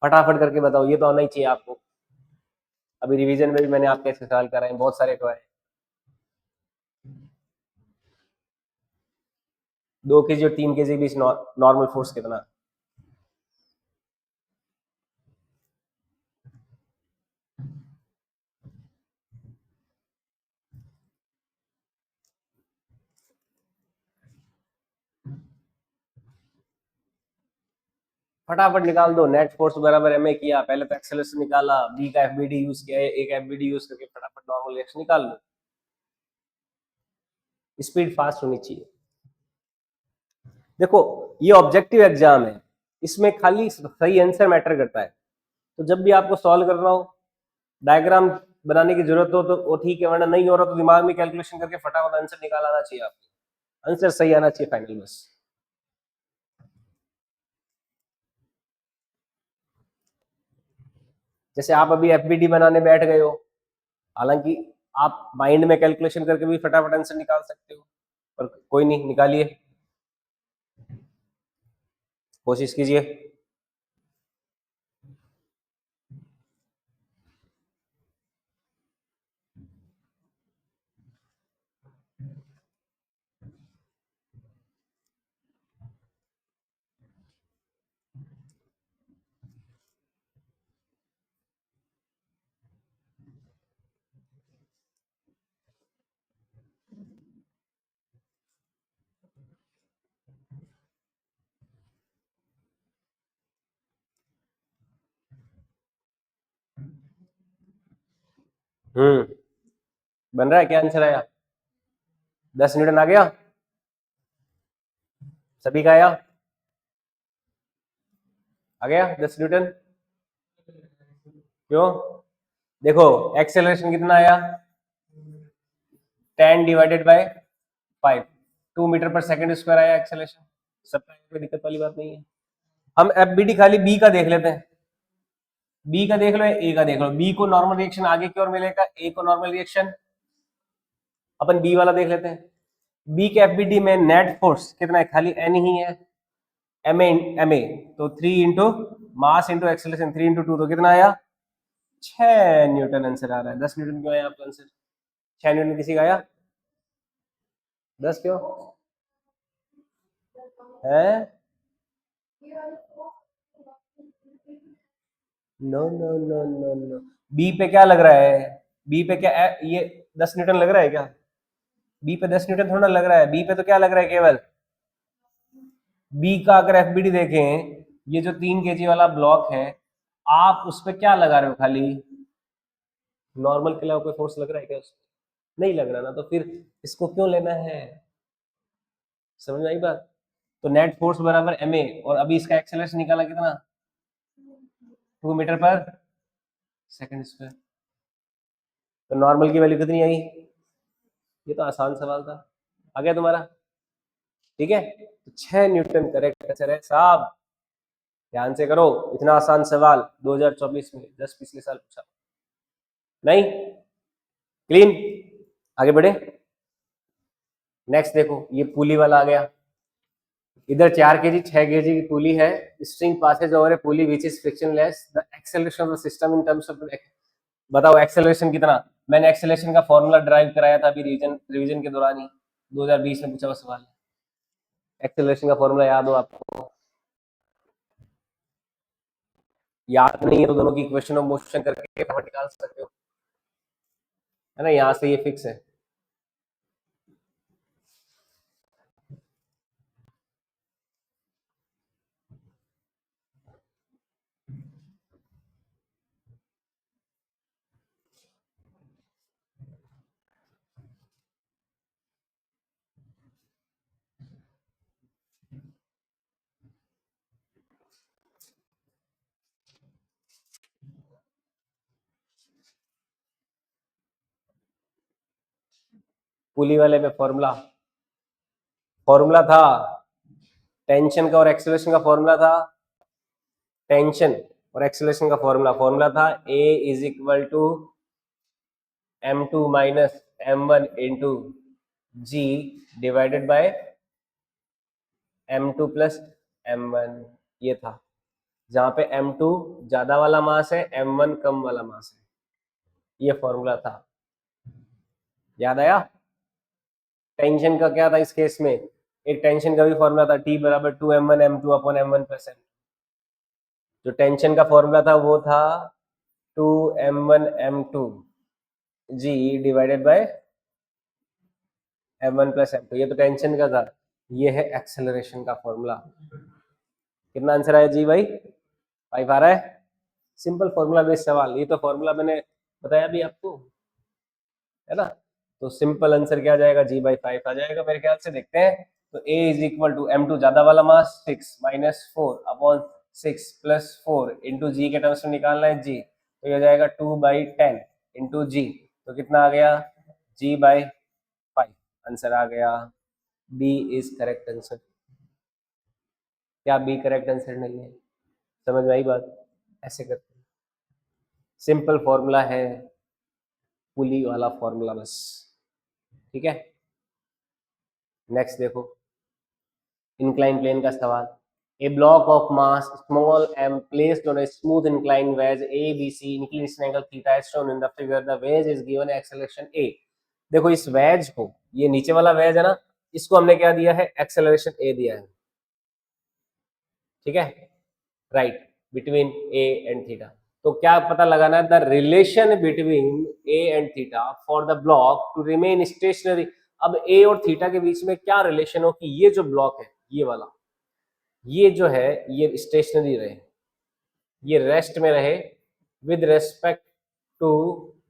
फटाफट करके बताओ, ये तो आना ही चाहिए आपको। अभी रिवीजन में भी मैंने आपके ऐसे सवाल कराए, बहुत सारे तो है। 2 kg और 3 kg के बीच नॉर्मल फोर्स कितना? फटाफट निकाल दो। नेट फोर्स बराबर एमए किया, पहले तो एक्सेलरेशन निकाला, बी का एफबीडी यूज किया, एक एफबीडी यूज करके फटाफट नॉर्मल रिएक्शन निकाल लो। स्पीड फास्ट होनी चाहिए। देखो ये ऑब्जेक्टिव एग्जाम है, इसमें खाली सही आंसर मैटर करता है। तो जब भी आपको सॉल्व करना हो, डायग्राम बनाने की जरूरत हो तो वो ठीक है, वरना नहीं हो रहा तो दिमाग में कैलकुलेशन करके फटाफट आंसर निकाल आना चाहिए आपको। आंसर सही आना चाहिए फाइनल बस। जैसे आप अभी एफबीडी बनाने बैठ गए हो, हालांकि आप माइंड में कैलकुलेशन करके भी फटाफट आंसर निकाल सकते हो, पर कोई नहीं, निकालिए, कोशिश कीजिए। बन रहा है, क्या आंसर आया? 10 न्यूटन आ गया, सभी का आया? आ गया 10 न्यूटन? क्यों? देखो एक्सेलरेशन कितना आया? 10 डिवाइडेड बाय 5, 2 मीटर पर सेकंड स्क्वायर आया एक्सेलरेशन। सब कोई दिक्कत वाली बात नहीं है। हम एफबीडी खाली बी का देख लेते हैं, बी का देख लो, ए का देख लो। बी को नॉर्मल रिएक्शन आगे की ओर मिलेगा, ए को नॉर्मल रिएक्शन, अपन बी वाला देख लेते हैं। बी के एफबीडी में नेट फोर्स कितना है? खाली एन ही है, एम ए, तो 3 into mass into acceleration, 3 into 2, तो कितना आया? 6 न्यूटन आंसर आ रहा है। 10 न्यूटन क्यों आया आपका आंसर? 6 न्यूटन किसी का आया? 10 क्यों है? No no no no no, b पे क्या लग रहा है? बी पे क्या ये 10 न्यूटन लग रहा है क्या? बी पे 10 न्यूटन थोड़ा लग रहा है, बी पे तो क्या लग रहा है केवल, बी का अगर एफबीडी देखें, ये जो 3 kg वाला ब्लॉक है, आप उस पर क्या लगा रहे हो? खाली नॉर्मल के अलावा कोई फोर्स लग रहा है क्या उसमें? नहीं लग रहा ना, तो फिर इसको क्यों लेना है? समझ में आई बात? तो नेट फोर्स बराबर एम ए, और अभी इसका एक्सेलरेशन निकाला कितना? 2 मीटर पर सेकंड स्क्वायर। तो नॉर्मल की वैल्यू कितनी आई? ये तो आसान सवाल था, आ गया तुम्हारा। ठीक है, तो 6 न्यूटन करेक्ट आंसर है साहब। ध्यान से करो, इतना आसान सवाल 2024 में 10 पिछले साल पूछा नहीं। क्लीन, आगे बढ़े। नेक्स्ट देखो, ये पुली वाला आ गया। इधर 4 kg 6 kg की पुली है, string passes over a pulley which is frictionless, the acceleration of the system in terms of, बताओ एक्सेलरेशन कितना। मैंने एक्सेलरेशन का फॉर्मूला ड्राइव कराया था अभी रिवीजन के दौरान ही, 2020 में पूछा हुआ सवाल। एक्सेलरेशन का फॉर्मूला याद हो आपको? याद नहीं है तो दोनों की इक्वेशन ऑफ मोशन करके फटाफट निकाल सकते हो, है ना, यहाँ से ये फिक्स है। पुली वाले में फॉर्मूला था टेंशन का और एक्सेलरेशन का फॉर्मूला था, टेंशन और एक्सेलरेशन का फॉर्मूला था A is equal to m2 minus m1 into g divided by m2 plus m1, ये था, जहां पे m2 ज्यादा वाला मास है, m1 कम वाला मास है, ये फॉर्मूला था। याद आया? टेंशन का क्या था इस केस में? एक टेंशन का भी फॉर्मूला था, T बराबर 2m1 m2 upon m1 plus m। जो टेंशन का फॉर्मूला था वो था 2m1 m2 g divided by m1 plus m2, ये तो टेंशन का था। ये है एक्सेलरेशन का फॉर्मूला। कितना आंसर आया जी भाई? 5 आ रहा है। सिंपल फॉर्मूला बेस्ड सवाल, ये तो फॉर्मूला मैंने बताया भी आपको, है ना। तो सिंपल आंसर क्या आ जाएगा? जी बाई 5 आ जाएगा मेरे ख्याल से। देखते हैं, तो A is equal to m2 ज्यादा वाला मास 6 माइनस 4 अपॉन 6 प्लस 4 इंटू जी के टर्म्स में निकालना है जी, तो ये हो जाएगा 2/10 इंटू जी, तो कितना आ गया? जी बाई 5 आंसर आ गया। B is correct answer. क्या बी करेक्ट आंसर नहीं है? समझ में आई बात? ऐसे करते हैं, सिंपल फॉर्मूला है, पुली वाला फॉर्मूला बस। ठीक है, नेक्स्ट देखो, इंक्लाइन प्लेन का सवाल। A block of mass small m placed on a smooth incline wedge A B C inclination angle theta is shown in the figure, the wedge is given acceleration a। देखो इस veg को, ये नीचे वाला veg है ना, इसको हमने क्या दिया है? एक्सेलरेशन a दिया है। ठीक है, right, between a and theta. तो क्या पता लगाना है? The relation between a and theta for the block to remain stationary. अब a और थीटा के बीच में क्या रिलेशन हो कि ये जो ब्लॉक है, ये वाला, ये जो है ये स्टेशनरी रहे, ये रेस्ट में रहे विद रेस्पेक्ट टू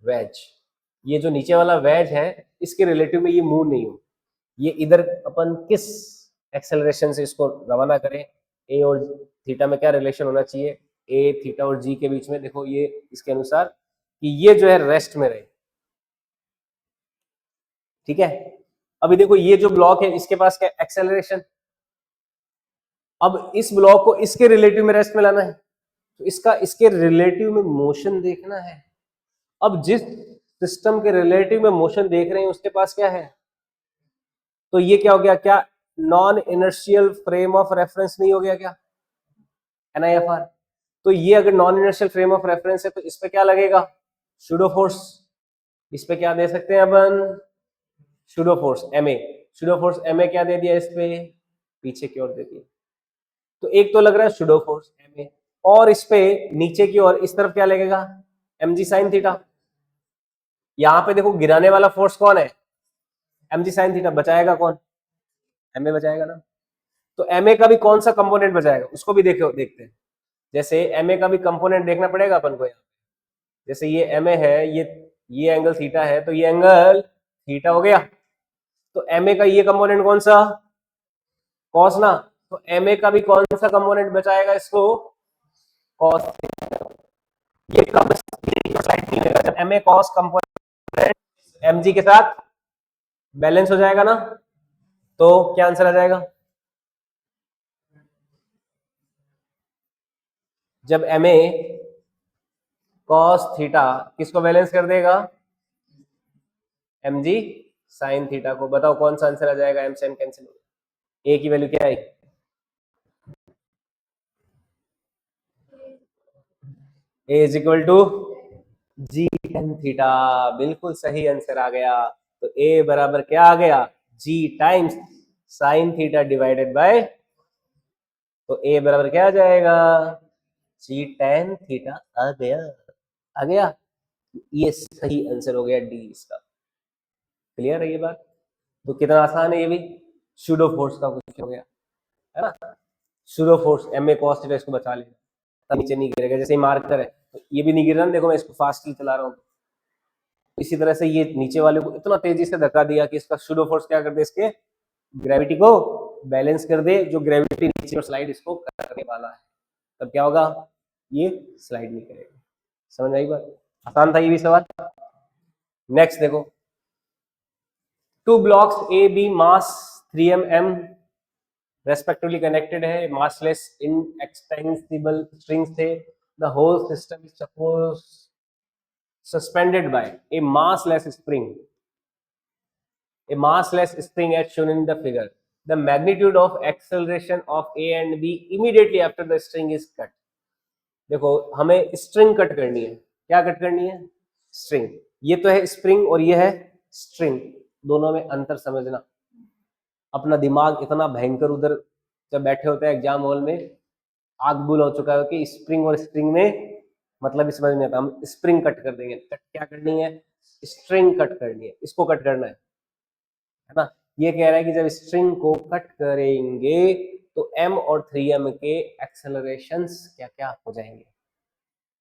वेज। ये जो नीचे वाला वेज है इसके रिलेटिव में ये मूव नहीं हो, ये इधर अपन किस एक्सेलरेशन से इसको रवाना करें? ए और थीटा में क्या रिलेशन होना चाहिए? ए थीटा और जी के बीच में, देखो ये इसके अनुसार कि ये जो है रेस्ट में रहे। ठीक है, अभी देखो ये जो ब्लॉक है इसके पास क्या एक्सेलरेशन, अब इस ब्लॉक को इसके रिलेटिव में रेस्ट में लाना है, तो इसका इसके रिलेटिव में मोशन देखना है। अब जिस सिस्टम के रिलेटिव में मोशन देख रहे हैं उसके पास क्या है? तो ये क्या हो गया? क्या non inertial frame of reference नहीं हो गया क्या? NIFR। तो ये अगर non inertial frame of reference है तो इस पे क्या लगेगा? Pseudo force. इस पे क्या दे सकते हैं अपन? Pseudo force MA। Pseudo force MA क्या दे दिया इस पे? पीछे की ओर दे दिया। तो एक तो लग रहा है सूडो फोर्स MA, और इस पे नीचे की ओर इस तरफ क्या लगेगा? mg sin theta. यहाँ पे देखो गिराने वाला फोर्स कौन है? mg sin theta. बचाएगा कौन? MA बचाएगा ना। तो MA का भी कौन सा कंपोनेंट बचाएगा उसको भी देखते हैं। जैसे MA का भी कंपोनेंट देखना पड़ेगा अपन को यहाँ। जैसे ये MA है, ये एंगल थीटा है, तो ये एंगल थीटा हो गया। तो MA का ये कंपोनेंट कौन सा? कॉस ना। तो MA का भी कौन सा कंपोनेंट बचाएगा इसको? कॉस। ये कब स्लाइड नहीं होगा? जब MA cos component m g के साथ बैलेंस हो जाएगा ना, तो क्या आंसर आ जाएगा? जब एम ए कॉस थीटा किसको बैलेंस कर देगा? एम जी साइन थीटा को। बताओ कौन सा आंसर आ जाएगा? एम से एम कैंसिल हो गया, ए की वैल्यू क्या है? A is equal to G tan theta. बिल्कुल सही आंसर आ गया। तो ए बराबर क्या आ गया? G times sine theta divided by, तो ए बराबर क्या आ जाएगा? जी टेन थीटा आ गया। आ गया, ये सही आंसर हो गया डी इसका। क्लियर है ये बात? तो कितना आसान है ये भी। सूडो फोर्स का कुछ हो गया है ना। Pseudo force m a cos theta, इसको बचा लेना, नीचे नहीं गिरेगा। जैसे मार्कर है तो ये भी नहीं गिर रहा, देखो मैं इसको फास्टली चला रहा हूँ। इसी तरह से ये नीचे वाले को इतना तेजी से धक्का दिया कि इसका सूडो फोर्स क्या कर दे? इसके ग्रेविटी को बैलेंस कर दे। जो ग्रेविटी नीचे और स्लाइड इसको करने वाला है, तब क्या होगा? ये स्लाइड नहीं करेगा। समझ आई बात? आसान था ये भी सवाल। नेक्स्ट देखो, two blocks a b mass 3m m respectively connected है, मासलेस इन एक्सटेंसिबल स्ट्रिंग्स थे। The whole system is suppose suspended by a massless spring, a massless spring as shown in the figure. The magnitude of acceleration of A and B immediately after the string is cut. देखो हमें string cut करनी है। क्या cut करनी है? String. ये तो है स्प्रिंग और ये है स्ट्रिंग, दोनों में अंतर समझना। अपना दिमाग इतना भयंकर उधर जब बैठे होते हैं एग्जाम हॉल में, आग बुल हो चुका है कि स्प्रिंग और स्ट्रिंग में मतलब ही समझ नहीं आता। हम स्प्रिंग कट कर देंगे। कट क्या करनी है? स्ट्रिंग कट करनी है, इसको कट करना है ना। ये कह रहा है कि जब स्ट्रिंग को कट करेंगे तो m और 3m के एक्सेलरेशंस क्या क्या हो जाएंगे।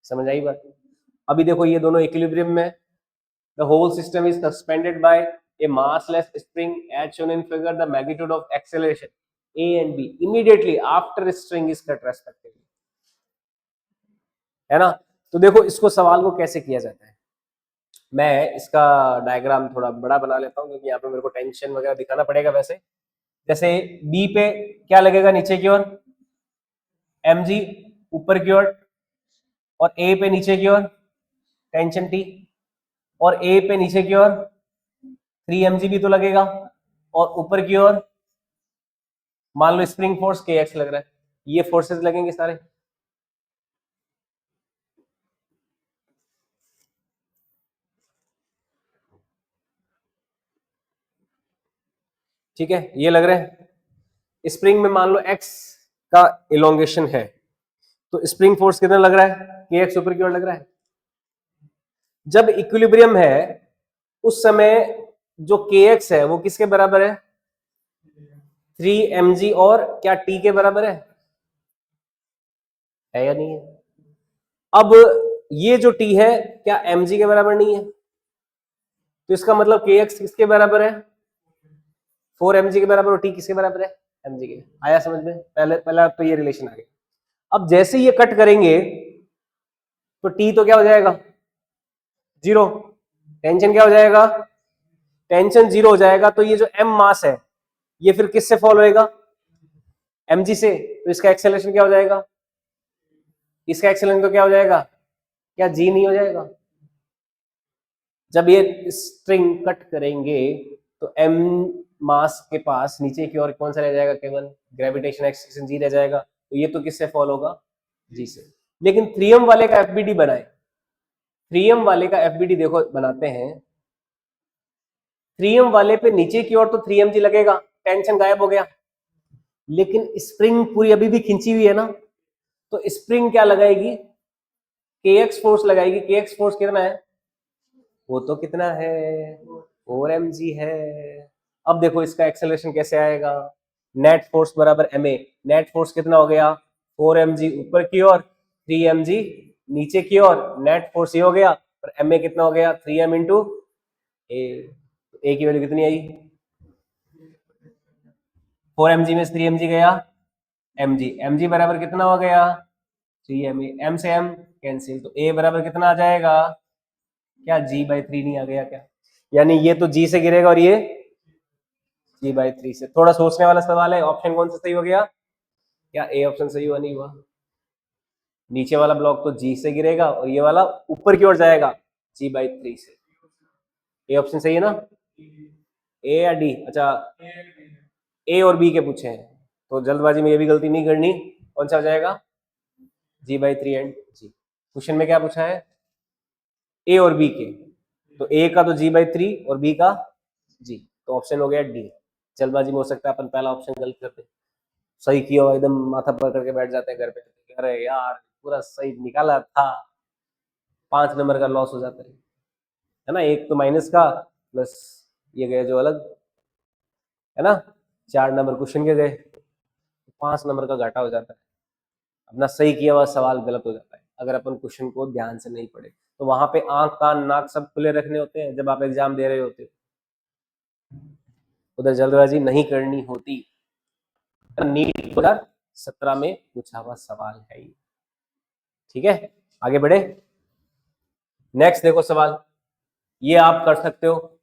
समझ आई बात? अभी देखो ये दोनों इक्विलिब्रियम में। The whole system is suspended by a massless spring as shown in figure. The magnitude of acceleration a and b immediately after string is cut respectively, है ना। तो देखो इसको सवाल को कैसे किया जाता है। मैं इसका डायग्राम थोड़ा बड़ा बना लेता हूँ क्योंकि यहाँ पे मेरे को टेंशन वगैरह दिखाना पड़ेगा। वैसे जैसे बी पे क्या लगेगा? नीचे की ओर एम जी, ऊपर की ओर, और ए पे नीचे की ओर टेंशन टी, और ए पे नीचे की ओर 3mg भी तो लगेगा, और ऊपर की ओर मान लो स्प्रिंग फोर्स के एक्स लग रहा है। ये फोर्सेस लगेंगे सारे। ठीक है, ये लग रहा है। स्प्रिंग में मान लो एक्स का इलोंगेशन है, तो स्प्रिंग फोर्स कितना लग रहा है? के एक्स ऊपर की ओर लग रहा है। जब इक्विलिब्रियम है उस समय जो के एक्स है वो किसके बराबर है? 3mg, और क्या टी के बराबर है या नहीं है? अब ये जो टी है क्या mg के बराबर नहीं है? तो इसका मतलब के एक्स किसके बराबर है? 4mg के बराबर। और टी किसके बराबर है? mg के। आया समझ में? पहले पहला तो ये रिलेशन आ गया। अब जैसे ये कट करेंगे तो टी तो क्या हो जाएगा? जीरो। टेंशन क्या हो जाएगा? टेंशन जीरो हो जाएगा। तो ये जो एम मास है ये फिर किससे फॉलो होएगा? mg से। तो इसका एक्सेलरेशन क्या हो जाएगा? इसका एक्सेलरेशन तो क्या हो जाएगा? क्या जी नहीं हो जाएगा? जब ये स्ट्रिंग कट करेंगे तो एम मास के पास नीचे की ओर कौन सा रह जाएगा? केवल ग्रेविटेशन एक्सेलरेशन जी रह जाएगा। तो ये तो किससे फॉलो होगा? जी से। लेकिन 3m वाले का एफबीडी बनाए। 3m वाले का एफबीडी देखो बनाते हैं। 3m वाले पे नीचे की ओर तो 3mg लगेगा, टेंशन गायब हो गया। लेकिन स्प्रिंग पूरी अभी भी खिंची हुई है ना, तो स्प्रिंग क्या लगाएगी? के एक्स फोर्स लगाएगी। के एक्स फोर्स कितना है? वो तो कितना है? 4mg है। अब देखो इसका एक्सेलरेशन कैसे आएगा? नेट फोर्स बराबर ma। नेट फोर्स कितना हो गया? 4mg ऊपर की ओर, 3mg नीचे की ओर। नेट फोर्स ये हो गया, और ma कितना हो गया? 3m इंटू ए की वैल्यू कितनी आई? 4mg में 3mg गया, mg बराबर कितना हो गया? 3ma। m से m कैंसिल, तो a बराबर कितना आ जाएगा? क्या g/3 नहीं आ गया क्या? यानी ये तो g से गिरेगा और ये g/3 से। थोड़ा सोचने वाला सवाल है, ऑप्शन कौन सा सही हो गया? क्या ए ऑप्शन सही हुआ नहीं हुआ? नीचे वाला ब्लॉक तो g से गिरेगा और ये वाला ऊपर की ओर जाएगा g/3 से। ए ऑप्शन सही है ना? ए या डी? अच्छा, ए और बी के पूछे हैं तो जल्दबाजी में ये भी गलती नहीं करनी। कौन सा हो जाएगा? g/3 and g। क्वेश्चन में क्या पूछा है? ए और बी के, तो ए का तो g/3 और बी का g, तो ऑप्शन हो गया डी। जल्दबाजी में हो सकता है अपन पहला ऑप्शन गलत करते, सही किया हुआ एकदम माथा पर करके बैठ जाते हैं घर पे, अरे यार पूरा सही निकाला था, 5 नंबर का लॉस हो जाता है ना। एक तो माइनस का प्लस ये गए जो अलग, है ना, 4 नंबर क्वेश्चन के गए, 5 नंबर का घाटा हो जाता है। अपना सही किया हुआ सवाल गलत हो जाता है अगर अपन क्वेश्चन को ध्यान से नहीं पढ़े। तो वहां पे आंख कान नाक सब खुले रखने होते हैं जब आप एग्जाम दे रहे होते हो, उधर जल्दबाजी नहीं करनी होती। नीट 2017 में पूछा हुआ सवाल है ये, ठीक है। आगे बढ़े, नेक्स्ट देखो सवाल, ये आप कर सकते हो,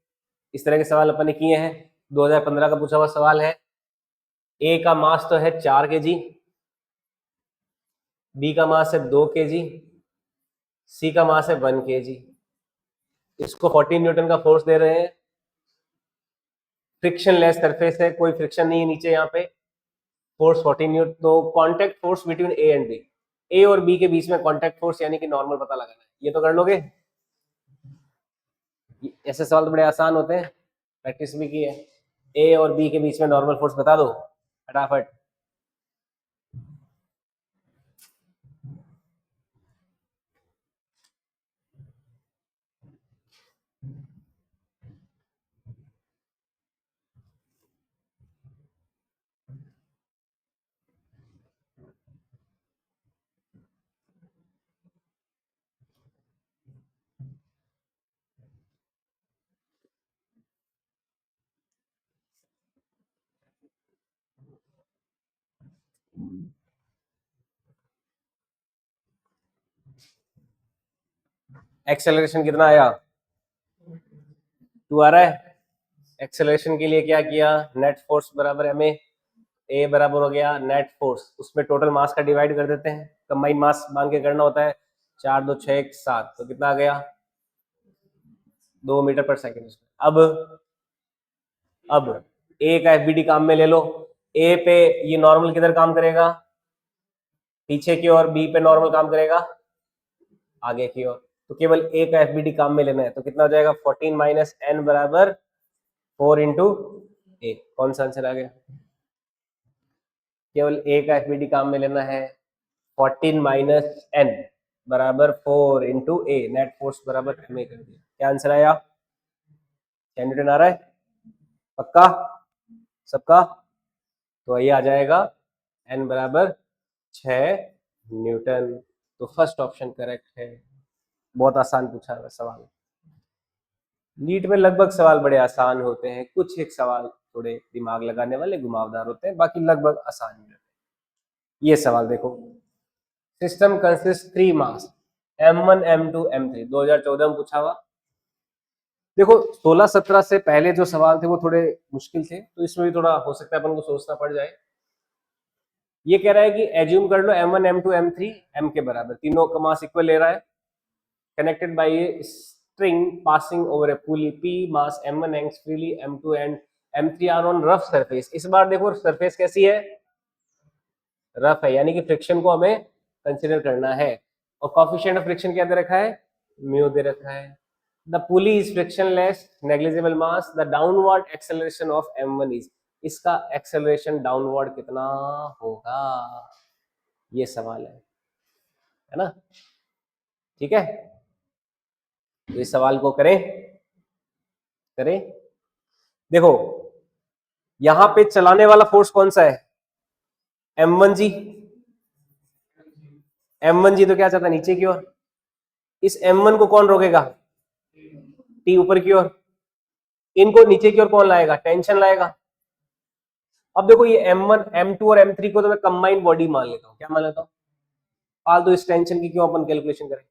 इस तरह के सवाल अपन ने किए हैं। 2015 का पूछा हुआ सवाल है। ए का मास तो है 4 kg, बी का मास है 2 kg, सी का मास है 1 kg। इसको 14 न्यूटन का फोर्स दे रहे हैं, फ्रिक्शन लेस सरफेस है, कोई फ्रिक्शन नहीं है नीचे यहाँ पे, फोर्स 14 न्यूटन। तो contact force between A and B, A और बी के बीच में कांटेक्ट फोर्स यानी कि नॉर्मल पता लगाना है। ये तो कर लोगे, ऐसे सवाल तो बड़े आसान होते हैं, प्रैक्टिस भी की है। ए और बी के बीच में नॉर्मल फोर्स बता दो फटाफट। एक्सेलरेशन कितना आया? 2 आ रहा है। एक्सेलरेशन के लिए क्या किया? नेट फोर्स बराबर एम ए बराबर हो गया नेट फोर्स, उसमें टोटल मास का डिवाइड कर देते हैं, कंबाइन मास मांग के करना होता है। 4 2 6 1 7, तो कितना आ गया? 2 मीटर पर सेकेंड। अब ए का एफबीडी काम में ले लो। ए पे ये नॉर्मल किधर काम करेगा? पीछे की ओर। बी पे नॉर्मल काम करेगा आगे की ओर। तो केवल ए का एफबीडी काम में लेना है, तो कितना हो जाएगा? 14 माइनस एन बराबर 4 इंटू ए। कौन सा आंसर आ गया? केवल ए का एफबीडी काम में लेना है, 14 माइनस एन बराबर 4 इंटू ए, नेट फोर्स बराबर एम ए कर दिया। क्या आंसर आया? 10 न्यूटन आ रहा है पक्का सबका? तो ये आ जाएगा एन बराबर 6 न्यूटन। तो फर्स्ट ऑप्शन करेक्ट है। बहुत आसान पूछा है सवाल। नीट में लगभग सवाल बड़े आसान होते हैं, कुछ एक सवाल थोड़े दिमाग लगाने वाले घुमावदार होते हैं, बाकी लगभग आसान ही होते हैं। ये सवाल देखो, सिस्टम कंसिस्ट 3 मास M1 M2 M3, 2014 में पूछा हुआ। देखो 16-17 से पहले जो सवाल थे वो थोड़े मुश्किल थे, तो इसमें भी थोड़ा हो सकता है अपन को सोचना पड़ जाए। ये कह रहा है कि एज्यूम कर लो M1 M2 M3 M के बराबर, तीनों का मास इक्वल ले रहा है, connected by a string passing over a pulley P, mass M1 hangs freely, M2 and M3 are on rough surface। इस बार देखो सरफेस कैसी है? रफ है, यानी कि फ्रिक्शन को हमें कंसीडर करना है। और कोएफिशिएंट ऑफ फ्रिक्शन क्या दे रखा है? म्यू दे रखा है। The pulley is frictionless, negligible mass, the downward acceleration of M1 is, इसका एक्सेलरेशन डाउनवर्ड कितना होगा? ये सवाल है ना? ठीक है, तो इस सवाल को करें। देखो यहां पे चलाने वाला फोर्स कौन सा है? M1 जी। M1 जी तो क्या चाहता है? नीचे की ओर। इस M1 को कौन रोकेगा? T ऊपर की ओर। इनको नीचे की ओर कौन लाएगा? टेंशन लाएगा। अब देखो ये M1 M2 और M3 को तो मैं कंबाइंड बॉडी मान लेता हूं। क्या मान लेता हूं? फालतू इस टेंशन की क्यों अपन कैलकुलेशन करें?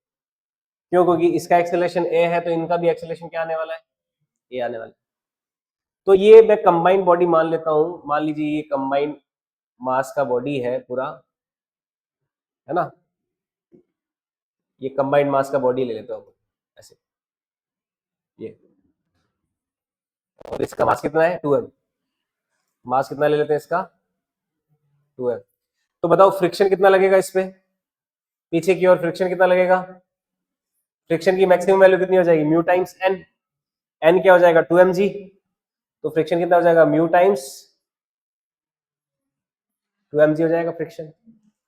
क्यों? क्योंकि इसका एक्सेलरेशन ए है तो इनका भी एक्सेलरेशन क्या आने वाला है? ए आने वाला है। तो ये मैं कंबाइंड बॉडी मान लेता हूं, मान लीजिए ये कंबाइंड मास का बॉडी है पूरा, है ना, ये कंबाइंड मास का बॉडी ले लेता हूं ऐसे, ये, और इसका मास कितना है? 2m। मास कितना ले लेते हैं इसका? 2m। तो बताओ फ्रिक्शन कितना लगेगा इस पे, पीछे की ओर फ्रिक्शन कितना लगेगा? फ्रिक्शन की मैक्सिमम वैल्यू कितनी हो जाएगी? Mu times N. एन क्या हो जाएगा? 2mg। तो फ्रिक्शन कितना हो जाएगा? म्यू टाइम्स 2mg हो जाएगा फ्रिक्शन।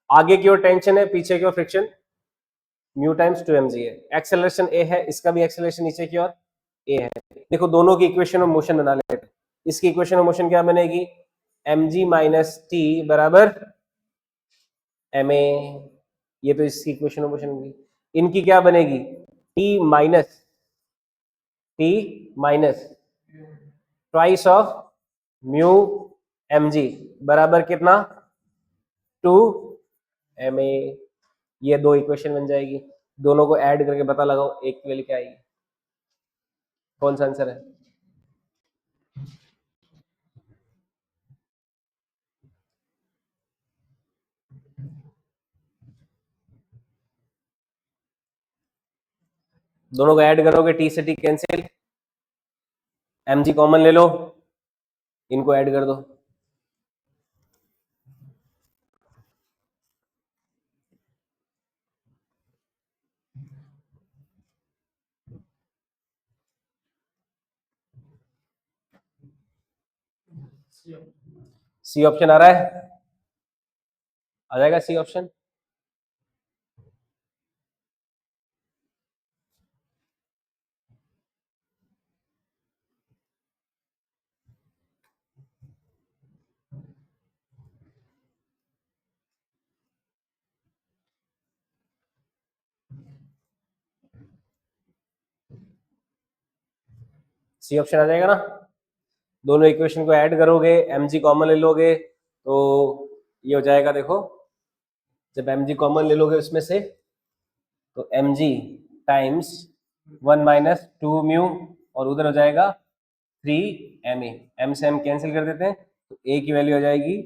आगे की ओर टेंशन है, पीछे की ओर फ्रिक्शन, म्यू टाइम्स 2mg है। एक्सेलरेशन ए है, इसका भी एक्सेलरेशन नीचे की ओर ए है। देखो दोनों की इक्वेशन ऑफ मोशन बना लेते हैं। इसकी इक्वेशन ऑफ मोशन क्या बनेगी? mg माइनस टी बराबर ma। ये तो इसकी इक्वेशन ऑफ मोशन होगी। इनकी क्या बनेगी? T minus twice of mu mg बराबर कितना? 2ma। ये दो इक्वेशन बन जाएगी, दोनों को ऐड करके पता लगाओ एक की वैल्यू क्या आएगी, कौन सा आंसर है? दोनों को ऐड करोगे, टी से टी कैंसिल, mg कॉमन ले लो, इनको ऐड कर दो। सी ऑप्शन आ रहा है? आ जाएगा सी ऑप्शन। सी ऑप्शन आ जाएगा ना? दोनों इक्वेशन को ऐड करोगे, mg कॉमन ले लोगे, तो ये हो जाएगा, देखो जब mg कॉमन ले लोगे उसमें से, तो mg टाइम्स 1 माइनस 2 म्यू, और उधर हो जाएगा 3ma। m से m कैंसिल कर देते हैं, तो a की वैल्यू हो जाएगी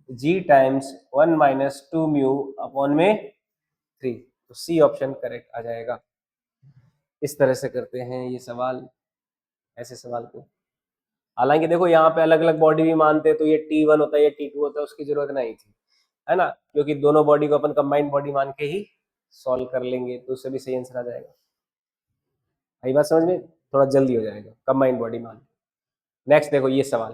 g times 1 minus 2 mu upon में 3। तो सी ऑप्शन करेक्ट आ जाएगा। इस तरह से करते हैं ये सवाल, ऐसे सवाल को। हालांकि देखो यहाँ पे अलग अलग बॉडी भी मानते हैं, तो ये T1 होता है, ये T2 होता है, उसकी जरूरत नहीं थी, है ना, क्योंकि दोनों बॉडी को अपन कंबाइंड बॉडी मान के ही सॉल्व कर लेंगे, तो उससे भी सही आंसर आ जाएगा। आई बात समझ में? थोड़ा जल्दी हो जाएगा कंबाइंड बॉडी मान। नेक्स्ट देखो ये सवाल,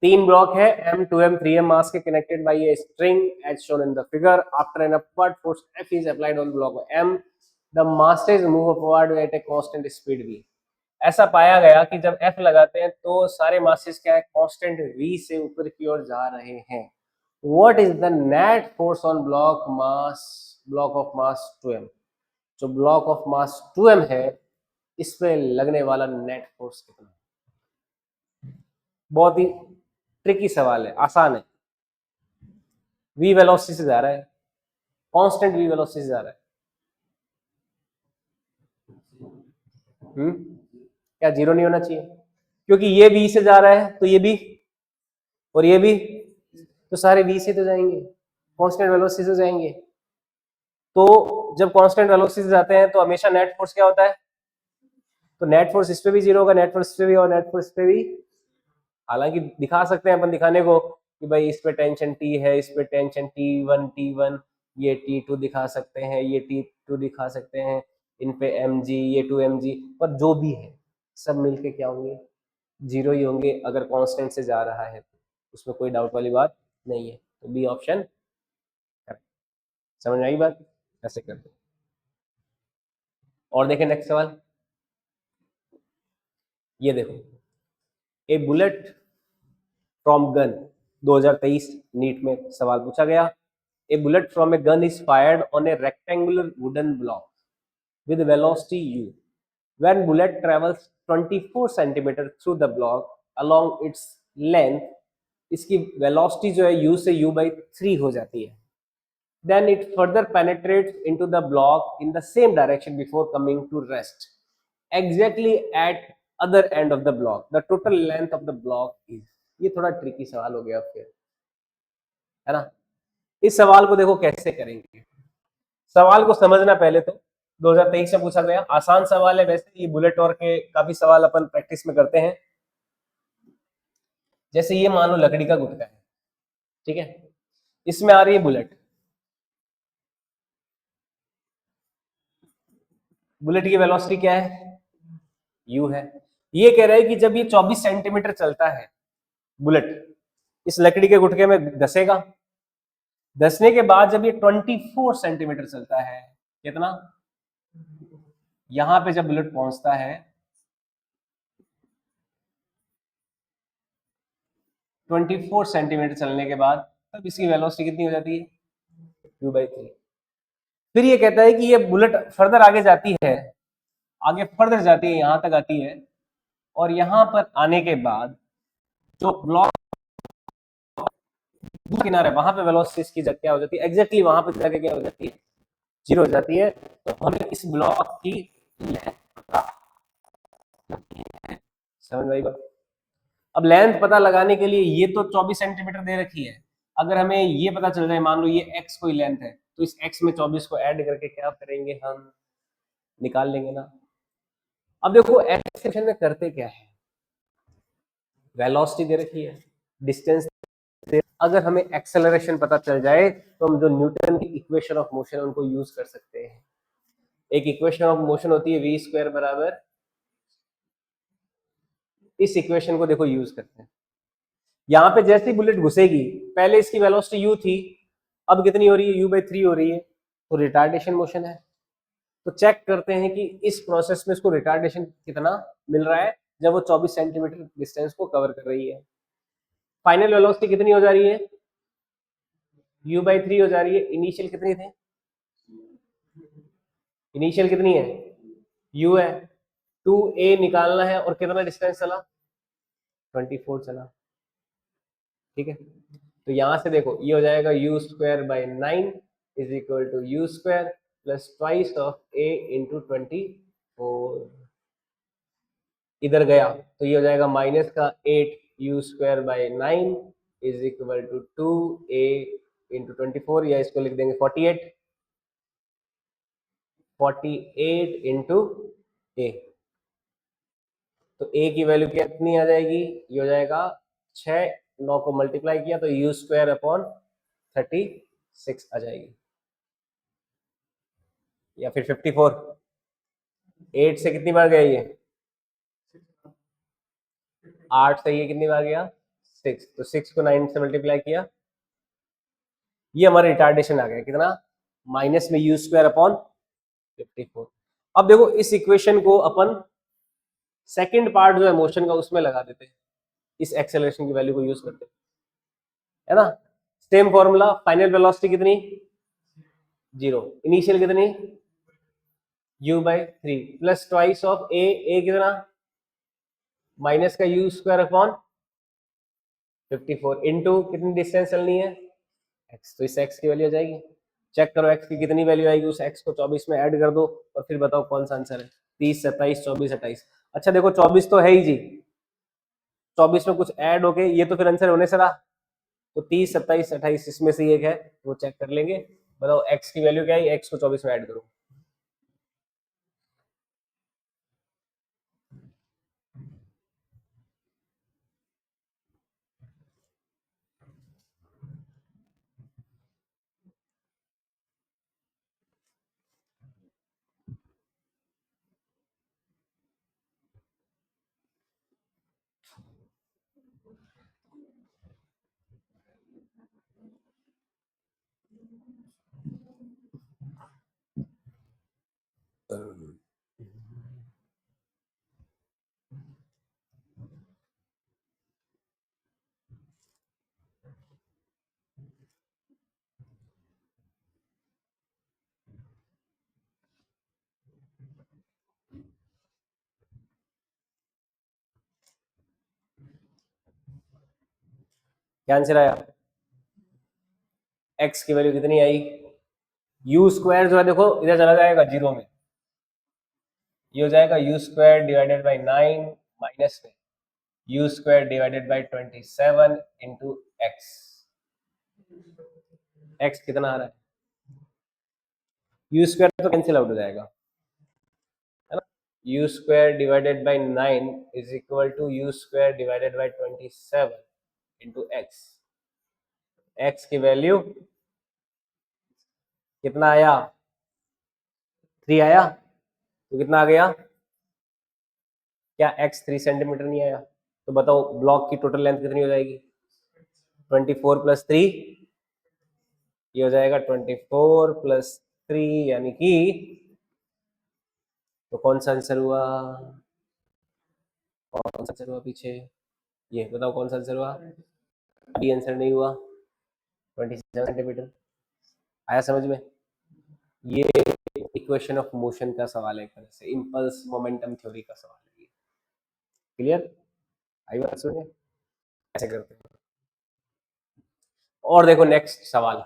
तीन ब्लॉक है M2M 3M मास के connected by a string as shown in the figure. After an upward force F is applied on block M, the masses move upward at a constant speed v। ऐसा पाया गया कि जब F लगाते हैं तो सारे मासेस क्या है? कांस्टेंट v से ऊपर की ओर जा रहे हैं। What is the net force on block of mass 2m? जो ब्लॉक ऑफ मास 2m है, इस पे लगने वाला नेट फोर्स कितना? बहुत ही ट्रिकी सवाल है, आसान है। v वेलोसिटी से जा रहा है, कांस्टेंट v वेलोसिटी से जा रहा है। क्या जीरो नहीं होना चाहिए? क्योंकि ये v से जा रहा है तो ये भी, और ये भी, तो सारे v से तो जाएंगे, कांस्टेंट वेलोसिटी से जाएंगे। तो जब कांस्टेंट वेलोसिटी से जाते हैं तो हमेशा नेट फोर्स क्या होता है? तो नेट फोर्स इस पे भी जीरो होगा, नेट फोर्स इस पे भी और नेट फोर्स इस पे भी। हालांकि दिखा सकते हैं अपन दिखाने को कि भाई इस पे टेंशन T है, इस पे टेंशन T1, ये T2 दिखा सकते हैं, ये T2 दिखा सकते हैं, इन पे mg, ये 2mg, पर जो भी है सब मिलके क्या होंगे? जीरो ही होंगे अगर कांस्टेंट से जा रहा है, उसमें कोई डाउट वाली बात नहीं है। तो बी ऑप्शन करेक्ट। समझ आई बात? ऐसे करते। और देखें नेक्स्ट सवाल, ये देखो, a bullet from gun, 2023 NEET में सवाल पूछा गया। A bullet from a gun is fired on a rectangular wooden block with velocity u. When bullet travels 24 centimeter through the block along its length, इसकी velocity जो है u से u by 3 हो जाती है। then it further penetrates into the block in the same direction before coming to rest exactly at other end of the block. The total length of the block is, ये थोड़ा tricky सवाल हो गया फिर, है ना। इस सवाल को देखो कैसे करेंगे। सवाल को समझना पहले तो 2023 में पूछा गया, आसान सवाल है। वैसे ये बुलेट और के काफी सवाल अपन प्रैक्टिस में करते हैं। जैसे ये मान लो लकड़ी का गुटका है, ठीक है, इसमें आ रही है बुलेट। बुलेट की वेलोसिटी क्या है, u है। ये कह रहा है कि जब ये 24 सेंटीमीटर चलता है बुलेट, इस लकड़ी के गुटके में घसेगा, घसने के बाद जब ये 24 सेंटीमीटर चलता है, कितना, यहां पे जब बुलेट पहुंचता है 24 सेंटीमीटर चलने के बाद, तब इसकी वेलोसिटी कितनी हो जाती है, u/3। फिर ये कहता है कि ये बुलेट फर्दर आगे जाती है, आगे फर्दर जाती है, यहां तक आती है, और यहां पर आने के बाद जो ब्लॉक किनारे वहां पे वेलोसिटी इसकी क्या हो जाती है, एग्जैक्टली वहां पे जाके क्या हो जाती है, 0 हो जाती है। तो हमें इस ब्लॉक की लेंथ पता लगती है, समझ में आई बात। अब लेंथ पता लगाने के लिए ये तो 24 सेंटीमीटर दे रखी है, अगर हमें ये पता चल जाए, मान लो ये x कोई लेंथ है, तो इस x में 24 को ऐड करके क्या करेंगे, हम निकाल लेंगे ना। अब देखो एक्सेप्शन में करते क्या है, वेलोसिटी दे रखी है, डिस्टेंस, अगर हमें एक्सेलरेशन पता चल जाए तो हम जो न्यूटन की इक्वेशन ऑफ मोशन उनको यूज कर सकते हैं। एक इक्वेशन ऑफ मोशन होती है v स्क्वायर बराबर, इस इक्वेशन को देखो यूज करते हैं। यहां पे जैसे बुलेट घुसेगी, पहले इसकी वेलोसिटी u थी, अब कितनी हो रही है, u/3 हो रही है, तो रिटार्डेशन मोशन है। तो चेक करते हैं कि इस प्रोसेस में इसको रिटार्डेशन कितना मिल रहा है जब वो 24 सेंटीमीटर डिस्टेंस को कवर कर रही है। फाइनल वेलोसिटी कितनी हो जा रही है, u/3 हो जा रही है। इनिशियल कितनी थी, इनिशियल कितनी है, u है, 2a निकालना है, और कितना डिस्टेंस चला, 24 चला, ठीक है। तो यहां से देखो ये हो जाएगा u²/9 is equal to u² plus twice of a into 24। इधर गया तो ये हो जाएगा माइनस का 8u²/9 is equal to 2a into 24, या इसको लिख देंगे 48 इंटू a। तो a की वैल्यू कितनी आ जाएगी, ये हो जाएगा 6, 9 को मल्टीप्लाई किया तो u²/36 आ जाएगी, या फिर 54। 8 से कितनी बार गया ये, 8 से ये कितनी बार गया, 6, तो 6 को 9 से मल्टीप्लाई किया, ये हमारा रिटार्डेशन आ गया कितना, माइनस में u²/54। अब देखो इस इक्वेशन को अपन सेकंड पार्ट जो है मोशन का उसमें लगा देते हैं, इस एक्सेलरेशन की वैल्यू को यूज करते हैं, है ना। सेम फॉर्मूला, फाइनल वेलोसिटी कितनी, 0, इनिशियल कितनी, u/3 plus twice of a कितना, माइनस का u²/54 इंटू कितनी डिस्टेंस चलनी है, x, तो इस x की वैल्यू आ जाएगी। चेक करो x की कितनी वैल्यू आएगी, उस x को 24 में ऐड कर दो और फिर बताओ कौन सा आंसर है। 30, 27, 24, 28। अच्छा देखो 24 तो है ही जी, 24 में कुछ ऐड हो गए, ये तो फिर आंसर होने से रहा, तो 30, 27, 28 इसमें से एक है, वो चेक कर लेंगे। बताओ x की वैल्यू क्या है, x को 24 में ऐड करो। क्या आंसर आया, x की वैल्यू कितनी आई, यू स्क्वायर जो है देखो इधर चला जाएगा जीरो में, ये हो जाएगा U square divided by 9 minus में U square divided by 27 into X. X कितना आ रहा है, यू स्क्वायर तो कैंसिल आउट हो जाएगा, है ना। U square divided by 9 is equal to U square divided by 27 into X. X की वैल्यू कितना आया, 3 आया, तो कितना आ गया, क्या एक्स 3 सेंटीमीटर नहीं आया, तो बताओ ब्लॉक की टोटल लेंथ कितनी हो जाएगी, 24 प्लस 3, ये हो जाएगा 24 प्लस 3 यानी कि, तो कौन सा आंसर हुआ, कौन सा आंसर हुआ पीछे, ये बताओ कौन सा आंसर हुआ, अभी आंसर नहीं हुआ, 27 सेंटीमीटर। आया समझ में, ये इक्वेशन ऑफ मोशन का सवाल है, एक तरह से इंपल्स मोमेंटम थ्योरी का सवाल है। क्लियर, आई बात सुनिए ऐसे करते हैं। और देखो नेक्स्ट सवाल,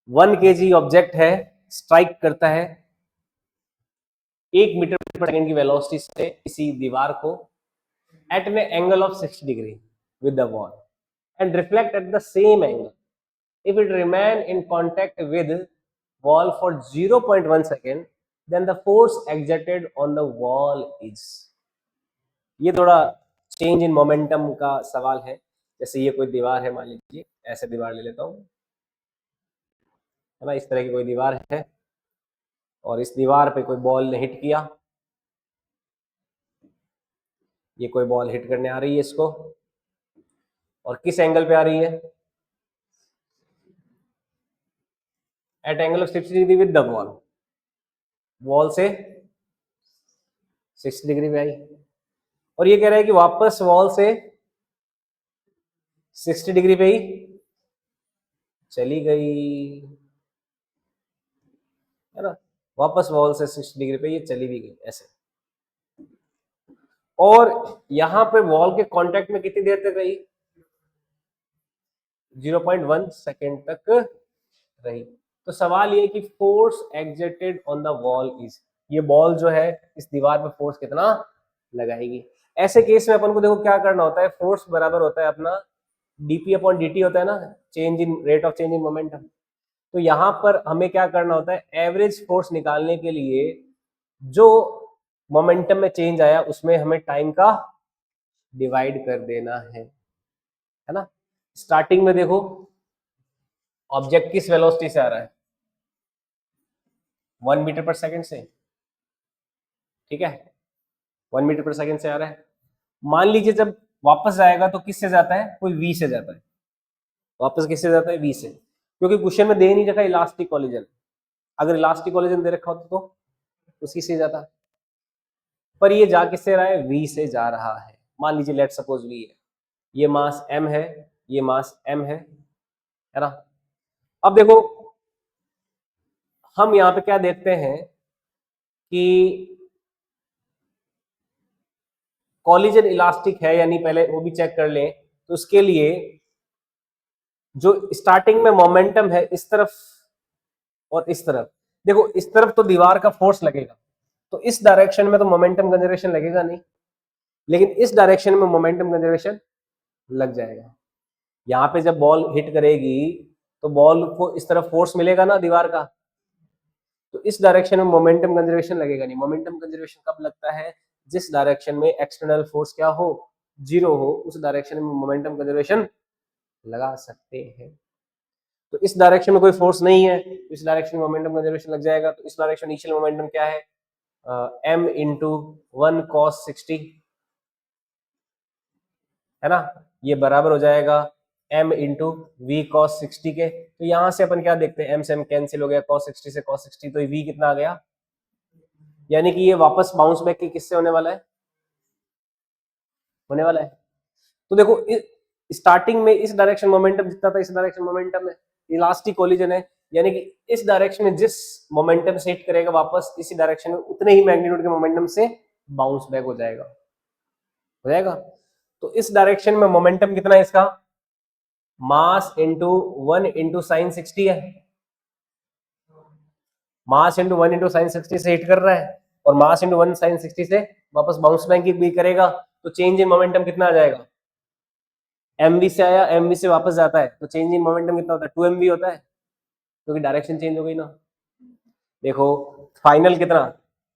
1 kg ऑब्जेक्ट है, स्ट्राइक करता है 1 मीटर पर सेकेंड की वेलोसिटी से किसी दीवार को at an angle of 60 degree with the wall and reflect at the same angle if it remain in contact with wall for 0.1 second then the force exerted on the wall is, ये थोड़ा change in momentum का सवाल है। जैसे ये कोई दीवार है, मान लीजिए ऐसे दीवार ले लेता हूं, है ना, इस तरह की कोई दीवार है और इस दीवार पे कोई बॉल ने हिट किया, ये कोई बॉल हिट करने आ रही है इसको, और किस एंगल पे आ रही है, at angle of 60 degree with the wall, wall से 60 डिग्री पे आई, और ये कह रहा है कि वापस वॉल से 60 डिग्री पे ही चली गई, है ना, वापस वॉल से 60 डिग्री पे ये चली भी गई ऐसे, और यहां पे वॉल के कांटेक्ट में कितनी देर तक रही, 0.1 सेकेंड तक रही। तो सवाल ये कि force exerted on the wall is, ये बॉल जो है इस दीवार पे फोर्स कितना लगाएगी। ऐसे केस में अपन को देखो क्या करना होता है, फोर्स बराबर होता है अपना dp अपॉन dt होता है ना, change in rate of change in momentum. तो यहां पर हमें क्या करना होता है, एवरेज फोर्स निकालने के लिए जो मोमेंटम में चेंज आया उसमें हमें टाइम का डिवाइड कर देना है ना। स्टार्टिंग में देखो ऑब्जेक्ट किस वेलोसिटी से आ रहा है, 1 मीटर पर सेकंड से, ठीक है, 1 मीटर पर सेकंड से आ रहा है। मान लीजिए जब वापस जाएगा तो किससे जाता है, कोई v से जाता है, वापस किससे जाता है, v से, क्योंकि क्वेश्चन में दे नहीं रखा इलास्टिक कोलिजन, अगर इलास्टिक कोलिजन दे रखा होता तो उसकी से जाता, पर ये जा किससे रहा है, v से जा रहा है। मान लीजिए लेट सपोज v है, ये मास m है, ये मास m है ना। अब देखो हम यहां पे क्या देखते हैं कि कॉलिजन इलास्टिक है या नहीं, पहले वो भी चेक कर लें। तो उसके लिए जो स्टार्टिंग में मोमेंटम है इस तरफ और इस तरफ, देखो इस तरफ तो दीवार का फोर्स लगेगा, तो इस डायरेक्शन में तो मोमेंटम कंजर्वेशन लगेगा नहीं, लेकिन इस डायरेक्शन में मोमेंटम कंजर्वेशन लग जाएगा। यहाँ पे जब बॉल हिट करेगी तो बॉल को इस तरफ फोर्स मिलेगा ना दीवार का, तो इस डायरेक्शन में मोमेंटम कंजर्वेशन लगेगा नहीं। मोमेंटम कंजर्वेशन कब लगता है, जिस डायरेक्शन में एक्सटर्नल फोर्स क्या हो, जीरो हो, उस डायरेक्शन में मोमेंटम कंजर्वेशन लगा सकते हैं। तो इस डायरेक्शन में कोई फोर्स नहीं है, तो इस डायरेक्शन में मोमेंटम कंजर्वेशन लग जाएगा। तो इस डायरेक्शन इनिशियल मोमेंटम क्या है, m इंटू 1 cos 60, है ना, ये बराबर हो जाएगा m इंटू वी कॉस 60 के। तो यहां से अपन क्या देखते हैं, m से m कैंसिल हो गया, cos 60 से cos 60, तो v कितना आ गया, यानी कि ये वापस बाउंस बैक किससे होने वाला है, होने वाला है। तो देखो स्टार्टिंग में इस डायरेक्शन मोमेंटम जितना था, इस डायरेक्शन मोमेंटम है, इलास्टिक कोलिजन है, यानी कि इस डायरेक्शन में जिस मोमेंटम से हिट करेगा वापस इसी डायरेक्शन में उतने ही मैग्नीट्यूड के मोमेंटम से बाउंस बैक हो जाएगा, हो जाएगा। तो इस डायरेक्शन में मोमेंटम कितना है इसका, मास इंटू 1 इंटू साइन 60 है, मास इंटू 1 इंटू साइन 60 से हिट कर रहा है और मास इंटू 1 साइन 60 से वापस बाउंस बैक भी करेगा, तो चेंज इन मोमेंटम कितना आ जाएगा? mv से आया, mv से वापस जाता है, तो चेंज इन मोमेंटम कितना होता है? 2mv होता है, क्योंकि डायरेक्शन चेंज हो गई ना। देखो फाइनल कितना,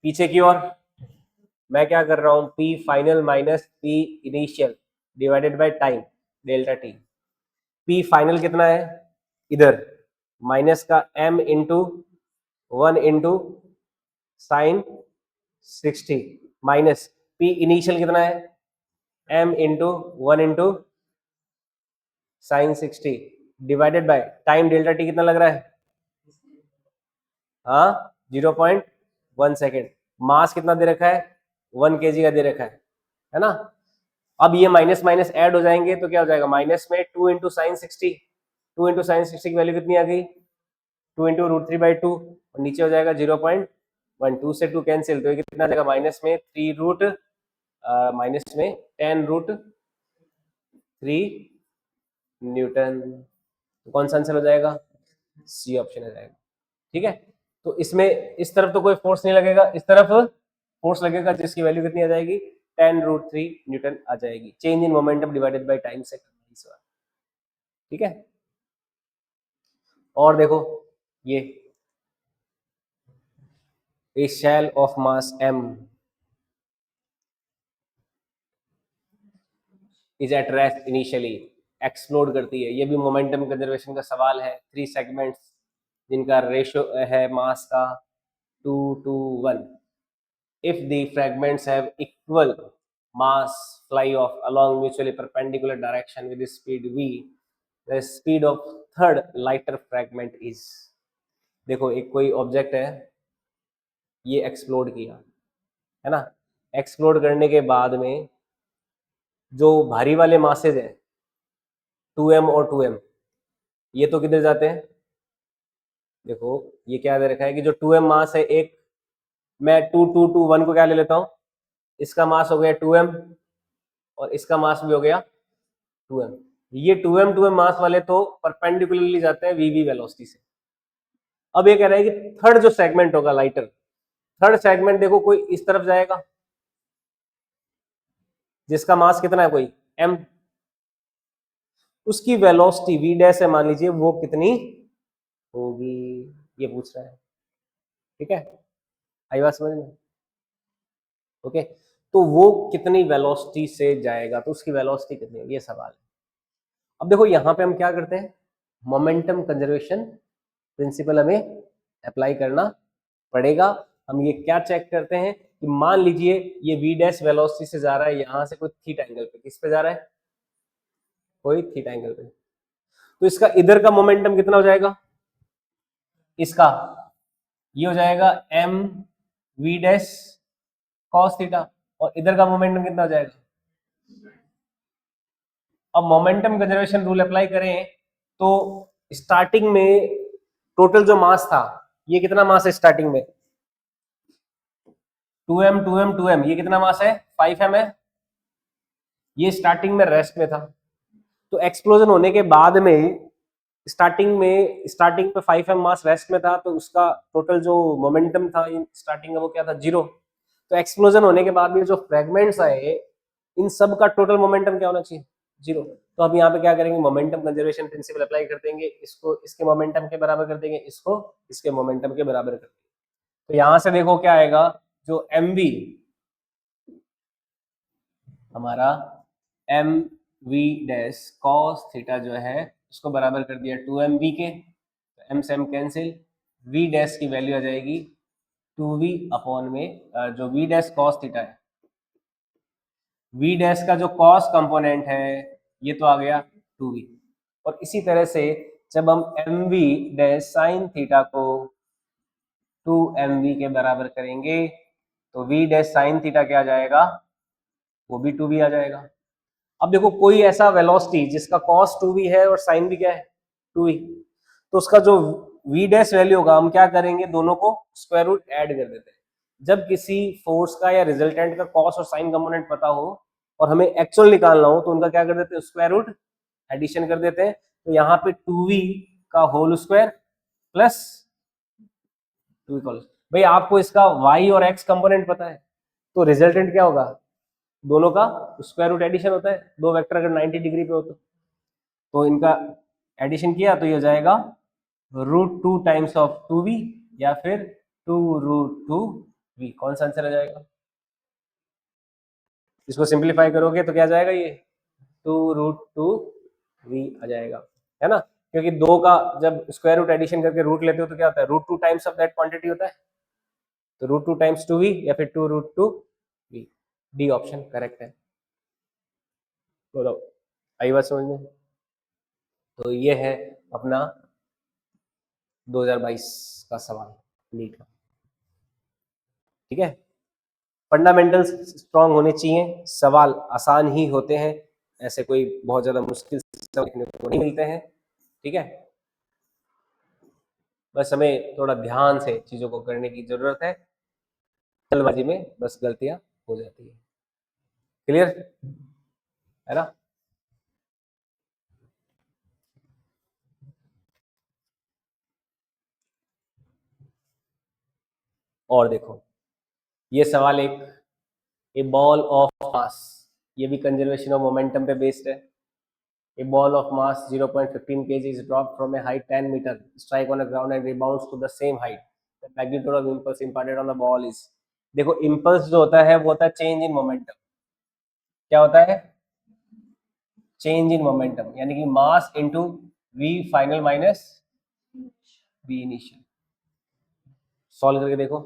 पीछे की ओर, मैं क्या कर रहा हूं, p final minus p initial divided by time delta t। p final कितना है इधर, माइनस का m into 1 into sine 60 minus p initial कितना है, m into 1 into sine 60 divided by time delta t कितना लग रहा है? हाँ 0.1 सेकेंड। मास कितना दे रखा है? 1 kg का दे रखा है ना। अब ये माइनस माइनस ऐड हो जाएंगे तो क्या हो जाएगा, माइनस में 2 इंटू साइन 60, 2 इंटू साइन 60 की वैल्यू कितनी आ गई? 2 इंटू रूट 3/2 और नीचे हो जाएगा 0.1, 2 से 2 कैंसिल, तो ये कितना आ जाएगा, माइनस में 3 रूट माइनस में 10 रूट 3 न्यूटन। तो कौन सा आंसर हो जाएगा? सी ऑप्शन हो जाएगा। ठीक है, तो इसमें इस तरफ तो कोई फोर्स नहीं लगेगा, इस तरफ फोर्स लगेगा जिसकी वैल्यू कितनी आ जाएगी, 10 रूट 3 न्यूटन आ जाएगी। Change in momentum divided by time से करना इस बार। ठीक है, और देखो ये a shell of mass m is at rest initially, explode करती है। ये भी मोमेंटम कंजर्वेशन का सवाल है। 3 सेगमेंट्स जिनका रेशियो है मास का 2:1। if the fragments have equal mass fly off along mutually perpendicular direction with the speed v, the speed of third lighter fragment is। देखो एक कोई ऑब्जेक्ट है, ये एक्सप्लोड किया है ना, एक्सप्लोड करने के बाद में जो भारी वाले मासेज हैं 2m और 2m, ये तो किधर जाते हैं? देखो ये क्या दे रखा है कि जो 2m मास है, एक मैं 2 को क्या ले लेता हूं, इसका मास हो गया 2m और इसका मास भी हो गया 2m। ये 2m मास वाले तो परपेंडिकुलरली जाते हैं वीवी वेलोसिटी से। अब ये कह रहा है कि थर्ड जो सेगमेंट होगा लाइटर, थर्ड सेगमेंट देखो कोई इस तरफ जाएगा जिसका मास कितना है, कोई m, उसकी वेलोसिटी v डैश है मान लीजिए, वो कितनी होगी, ये पूछ रहा है। ठीक है, आई बात समझ में? ओके, तो वो कितनी वेलोसिटी से जाएगा, तो उसकी वेलोसिटी कितनी होगी, ये सवाल है। अब देखो यहां पे हम क्या करते हैं, मोमेंटम कंजर्वेशन प्रिंसिपल हमें अप्लाई करना पड़ेगा। हम ये क्या चेक करते हैं कि मान लीजिए ये v डैश वेलोसिटी से जा रहा है यहां से कोई थीटा एंगल पे, किस पे जा रहा है, कोई थीटा एंगल पे, तो इसका इधर का मोमेंटम कितना हो जाएगा, इसका ये हो जाएगा m v dash cos theta, और इधर का मोमेंटम कितना हो जाएगा। अब मोमेंटम कंजर्वेशन रूल अप्लाई करें तो स्टार्टिंग में टोटल जो मास था, ये कितना मास है स्टार्टिंग में, 2m, ये कितना मास है, 5m है। ये स्टार्टिंग में रेस्ट में था, तो एक्सप्लोजन होने के बाद में स्टार्टिंग पे 5m मास रेस्ट में था, तो उसका टोटल जो मोमेंटम था स्टार्टिंग में वो क्या था, 0। तो एक्सप्लोजन होने के बाद में जो फ्रेगमेंट्स आए इन सब का टोटल मोमेंटम क्या होना चाहिए, 0। तो अब यहाँ पे क्या करेंगे, मोमेंटम कंजर्वेशन प्रिंसिपल अप्लाई कर देंगे, इसको इसके मोमेंटम के बराबर कर देंगे, इसको इसके मोमेंटम के बराबर कर देंगे। तो यहां से देखो क्या आएगा, जो mv हमारा mv डैश cos थीटा जो है उसको बराबर कर दिया 2mv के, तो m से m कैंसिल, v डैश की वैल्यू आ जाएगी 2v अपॉन में जो v डैश cos थीटा है, v डैश का जो cos कंपोनेंट है ये तो आ गया 2v। और इसी तरह से जब हम mv डैश sin थीटा को 2mv के बराबर करेंगे तो v डैश sin थीटा क्या आ जाएगा, वो भी 2v आ जाएगा। अब देखो कोई ऐसा वेलोसिटी जिसका cos 2v है और sin भी क्या है 2v, तो उसका जो v डैश वैल्यू होगा हम क्या करेंगे, दोनों को स्क्वायर रूट ऐड कर देते हैं। जब किसी फोर्स का या रिजल्टेंट का cos और sin कंपोनेंट पता हो और हमें एक्चुअल निकालना हो तो उनका क्या कर देते हैं, स्क्वायर रूट एडिशन कर देते हैं। तो यहाँ पे 2v का whole square plus two equal, भाई आपको इसका y और x कंपोनेंट पता है, तो रिजल्टेंट क्या होगा, दोनों का स्क्वायर रूट एडिशन होता है, दो वेक्टर अगर 90 डिग्री पे हो तो इनका एडिशन किया तो ये हो जाएगा √2 टाइम्स ऑफ 2v या फिर 2√2v। कौन सा आंसर आ जाएगा, इसको सिंप्लीफाई करोगे तो क्या जाएगा, ये 2√2v आ जाएगा, है ना, क्योंकि दो का जब स्क्वायर रूट एडिशन करके रूट लेते हो तो क्या होता है, √2 टाइम्स ऑफ दैट क्वांटिटी होता है, तो √2 टाइम्स 2v या फिर 2√2v। डी ऑप्शन करेक्ट है। बोलो, आई बात समझ में। तो ये है अपना 2022 का सवाल नीट का, ठीक है। फंडामेंटल्स स्ट्रांग होने चाहिए, सवाल आसान ही होते हैं, ऐसे कोई बहुत ज्यादा मुश्किल सवाल देखने को नहीं मिलते हैं, ठीक है। बस हमें थोड़ा ध्यान से चीजों को करने की जरूरत है, जल्दबाजी में बस गलतियां हो जाती है। क्लियर है ना। और देखो, ये सवाल एक, ए बॉल ऑफ मास, ये भी कंजर्वेशन ऑफ मोमेंटम पे बेस्ड है। A ball of mass 0.15 kg is dropped from a height 10 meter, strike on the ground and rebounds to the same height. The magnitude of impulse imparted on the ball is, देखो impulse जो होता है वो होता है change in momentum, क्या होता है, चेंज इन मोमेंटम, यानी कि mass into v final minus v initial. Solve करके देखो,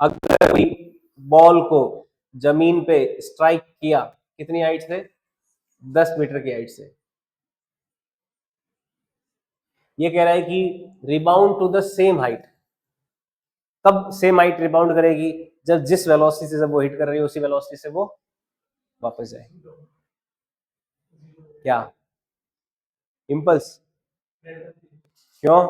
अगर कोई बॉल को जमीन पे स्ट्राइक किया कितनी हाइट से, 10 मीटर की हाइट से, ये कह रहा है कि rebound to the same height, कब सेम हाइट रिबाउंड करेगी, जब जिस वेलोसिटी से जब वो हिट कर रही है उसी वेलोसिटी से वो वापस जाएगी। क्या इंपल्स, क्यों,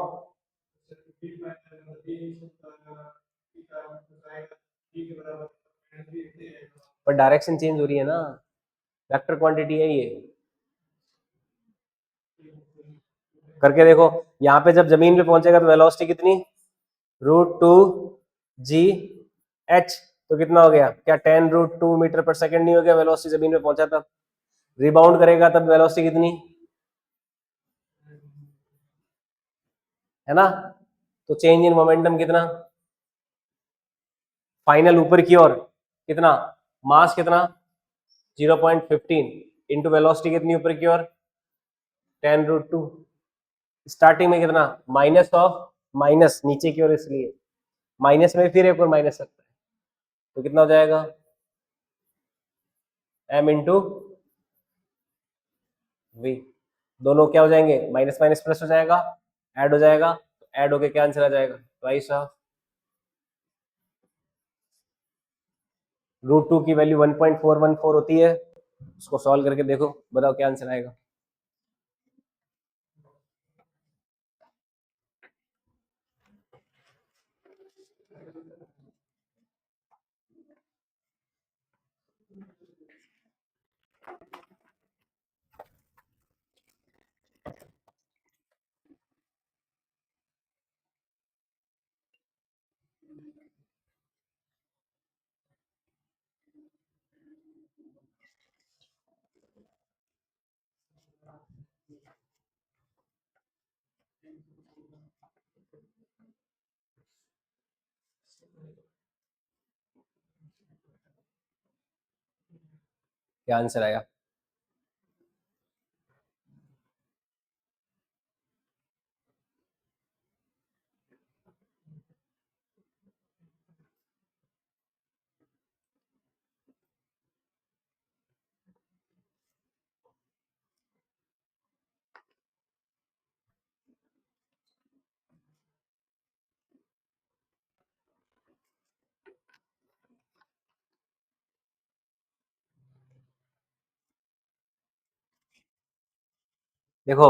पर डायरेक्शन चेंज हो रही है ना, वेक्टर क्वांटिटी है ये। करके देखो, यहाँ पे जब जमीन पे पहुंचेगा तो वेलोसिटी कितनी, √2g(h), तो कितना हो गया, क्या 10√2 मीटर पर सेकंड नहीं हो गया, वेलोसिटी जमीन पे पहुंचा तब, रिबाउंड करेगा तब वेलोसिटी कितनी है ना, तो चेंज इन मोमेंटम कितना, फाइनल ऊपर की ओर कितना, मास कितना 0.15 इंटू वेलोसिटी कितनी ऊपर की ओर 10√2, स्टार्टिंग में कितना, माइनस ऑफ माइनस नीचे की ओर, इसलिए माइनस में फिर एक और माइनस लगता है, तो कितना हो जाएगा, m इंटू v, दोनों क्या हो जाएंगे, माइनस माइनस प्लस हो जाएगा, ऐड हो जाएगा, तो ऐड होके क्या आंसर आ जाएगा, ट्वाइस ऑफ √2 की वैल्यू 1.414 होती है, उसको सॉल्व करके देखो, बताओ क्या आंसर आएगा। क्या आंसर आया, देखो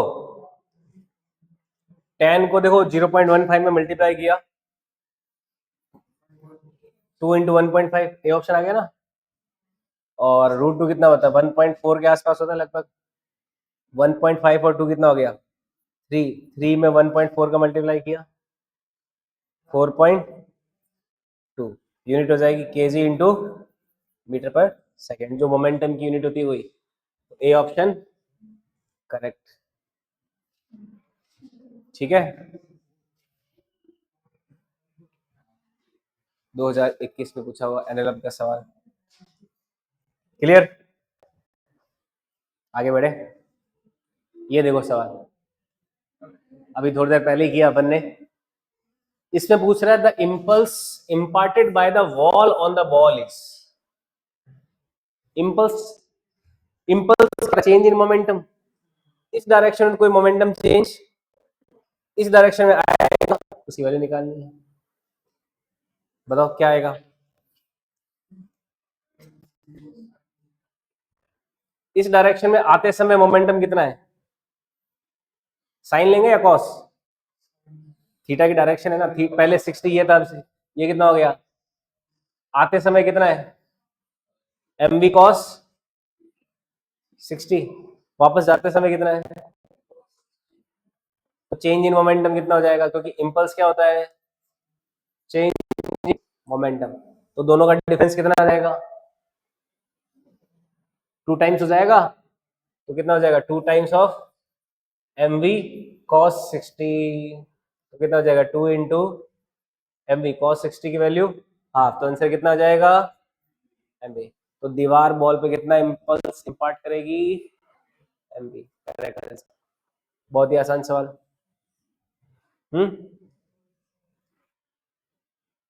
10 को देखो 0.15 में मल्टीप्लाई किया, 2 इंटू 1.5, ये ऑप्शन आ गया ना, और √2 कितना होता है, 1.4 के आसपास होता है लगभग, 1.5 और 2 कितना हो गया, 3 में 1.4 का मल्टीप्लाई किया, 4.2 यूनिट हो जाएगी केजी इंटू मीटर पर सेकेंड, जो मोमेंटम की यूनिट होती है वही। A option correct. ठीक है, 2021 में पूछा हुआ एनएलएम का सवाल। क्लियर, आगे बढ़े। ये देखो सवाल, अभी थोड़ी देर पहले ही किया अपन ने। इसमें पूछ रहा है the impulse imparted by the wall on the ball is, impulse impulse का चेंज इन मोमेंटम, इस डायरेक्शन में कोई मोमेंटम चेंज इस डायरेक्शन में आएगा, उसकी वैल्यू निकालनी है। बताओ क्या आएगा। इस डायरेक्शन में आते समय मोमेंटम कितना है, साइन लेंगे या कॉस, थीटा की डायरेक्शन है ना, पहले 60 ये था, ये कितना हो गया, आते समय कितना है एम वी कॉस 60, वापस जाते समय कितना है, तो चेंज इन मोमेंटम कितना हो जाएगा, क्योंकि इंपल्स क्या होता है, चेंज इन मोमेंटम, तो दोनों का डिफरेंस कितना आ जाएगा, 2 टाइम्स हो जाएगा, तो कितना हो जाएगा 2 times of m v cos 60, तो कितना हो जाएगा 2 इंटू एम वी कॉस 60 की वैल्यू हाफ, तो आंसर कितना आ जाएगा एम वी। तो दीवार बॉल पे कितना इंपल्स इंपार्ट करेगी, एम वी। करेक्ट, बहुत ही आसान सवाल।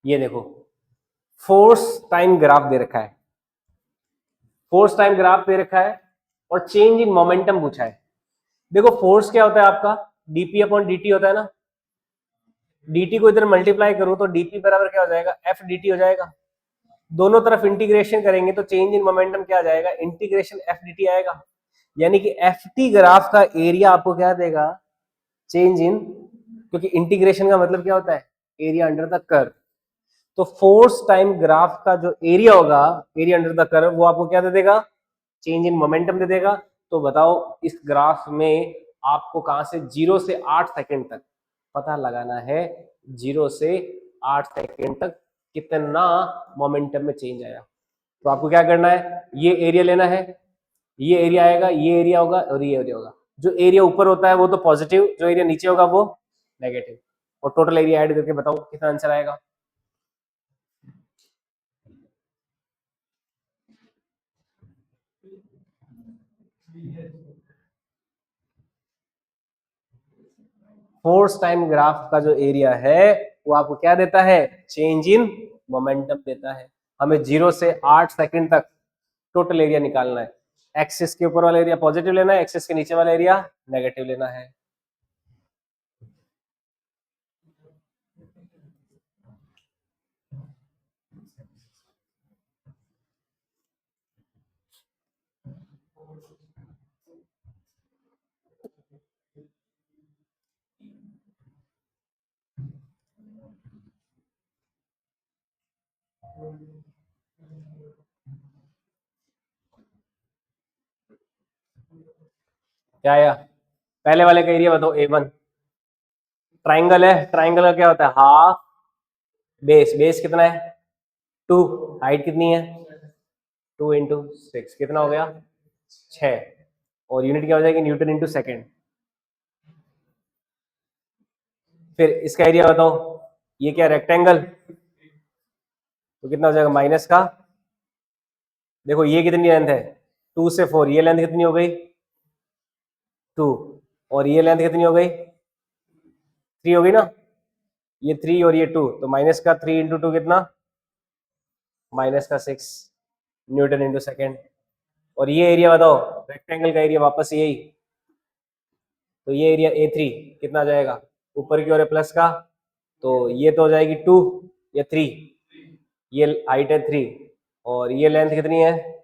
ये देखो फोर्स टाइम ग्राफ दे रखा है, फोर्स टाइम ग्राफ दे रखा है और चेंज इन मोमेंटम पूछा है। देखो फोर्स क्या होता है आपका, डीपी अपॉन डीटी होता है ना, डीटी को इधर मल्टीप्लाई करो तो डीपी बराबर क्या हो जाएगा, एफ डीटी हो जाएगा। दोनों तरफ इंटीग्रेशन करेंगे तो चेंज इन मोमेंटम क्या आ जाएगा, इंटीग्रेशन एफ डी आएगा। यानी कि एफ टी ग्राफ का एरिया आपको क्या देगा, चेंज इन, क्योंकि इंटीग्रेशन का मतलब क्या होता है, एरिया अंडर द कर्व। तो फोर्स टाइम ग्राफ का जो एरिया होगा, एरिया अंडर द कर्व, वो आपको क्या दे देगा, चेंज इन मोमेंटम दे देगा। तो बताओ इस ग्राफ में आपको कहां से 0 से 8 सेकंड तक पता लगाना है, 0 से 8 सेकंड तक कितना मोमेंटम में चेंज आया। तो आपको क्या करना है, ये एरिया लेना है, ये एरिया आएगा, ये एरिया होगा और ये एरिया होगा। जो एरिया ऊपर होता है वो तो पॉजिटिव, जो एरिया नीचे होगा वो नेगेटिव, और टोटल एरिया ऐड करके बताओ कितना आंसर आएगा। फोर्स टाइम ग्राफ का जो एरिया है वो आपको क्या देता है, चेंज इन मोमेंटम देता है। हमें 0 से 8 सेकंड तक टोटल एरिया निकालना है। एक्सिस के ऊपर वाला एरिया पॉजिटिव लेना है, एक्सिस के नीचे वाला एरिया नेगेटिव लेना है। क्या आया, पहले वाले का एरिया बताओ, A1 ट्राइंगल है, ट्राइंगल का क्या होता है, हाफ बेस, बेस कितना है 2, हाइट कितनी है 2 इंटू 6, कितना हो गया 6, और यूनिट क्या हो जाएगी न्यूटन इंटू सेकेंड। फिर इसका एरिया बताओ, ये क्या रेक्टेंगल, तो कितना हो जाएगा माइनस का, देखो ये कितनी लेंथ है 2 से 4, ये लेंथ कितनी हो गई 2, और ये लेंथ कितनी हो गई 3 हो गई ना, ये 3 और ये 2, तो माइनस का 3 इंटू 2 कितना, माइनस का 6 न्यूटन इंटू सेकेंड। और ये एरिया बताओ, रेक्टेंगल का एरिया वापस यही, तो ये एरिया A3 कितना आ जाएगा, ऊपर की ओर है प्लस का, तो ये तो हो जाएगी 2, ये 3, ये हाइट है 3, और ये लेंथ कितनी है,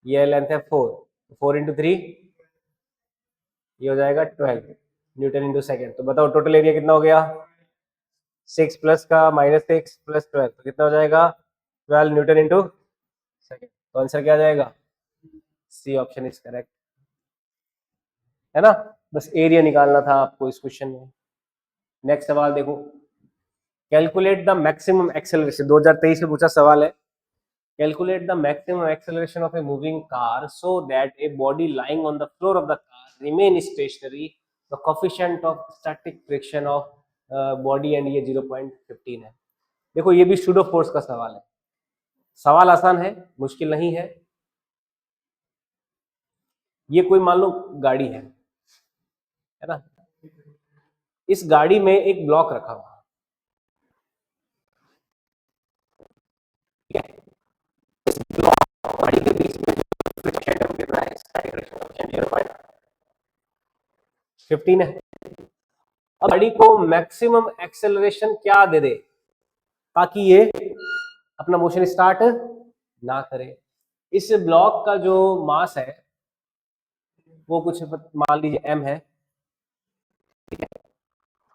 ये लेंथ है 4, 4 इंटू 3 ये हो जाएगा 12 न्यूटन इंटू सेकेंड। तो बताओ टोटल एरिया कितना हो गया, 6 प्लस का माइनस 6 प्लस 12, तो कितना हो जाएगा 12 न्यूटन इंटू सेकेंड। तो आंसर क्या आ जाएगा, सी ऑप्शन इज करेक्ट, है ना। बस एरिया निकालना था आपको इस क्वेश्चन में। नेक्स्ट सवाल देखो, कैलकुलेट द मैक्सिमम एक्सेलरेशन, 2023 में पूछा सवाल है। Calculate the maximum acceleration of a moving car so that a body lying on the floor of the car remain stationery, the coefficient of static friction of body and ये 0.15 है। देखो ये भी pseudo force का सवाल है। सवाल आसान है, मुश्किल नहीं है। ये कोई मान लो गाड़ी है ना, इस गाड़ी में एक ब्लॉक रखा हुआ, इस ब्लॉक गाड़ी के बीच में फ्रिक्शन कितना है, स्टैटिक फ्रिक्शन कोएफिशिएंट 0.15 है। अब गाड़ी को मैक्सिमम एक्सेलरेशन क्या दे दे ताकि ये अपना मोशन स्टार्ट ना करे। इस ब्लॉक का जो मास है वो कुछ मान लीजिए m है।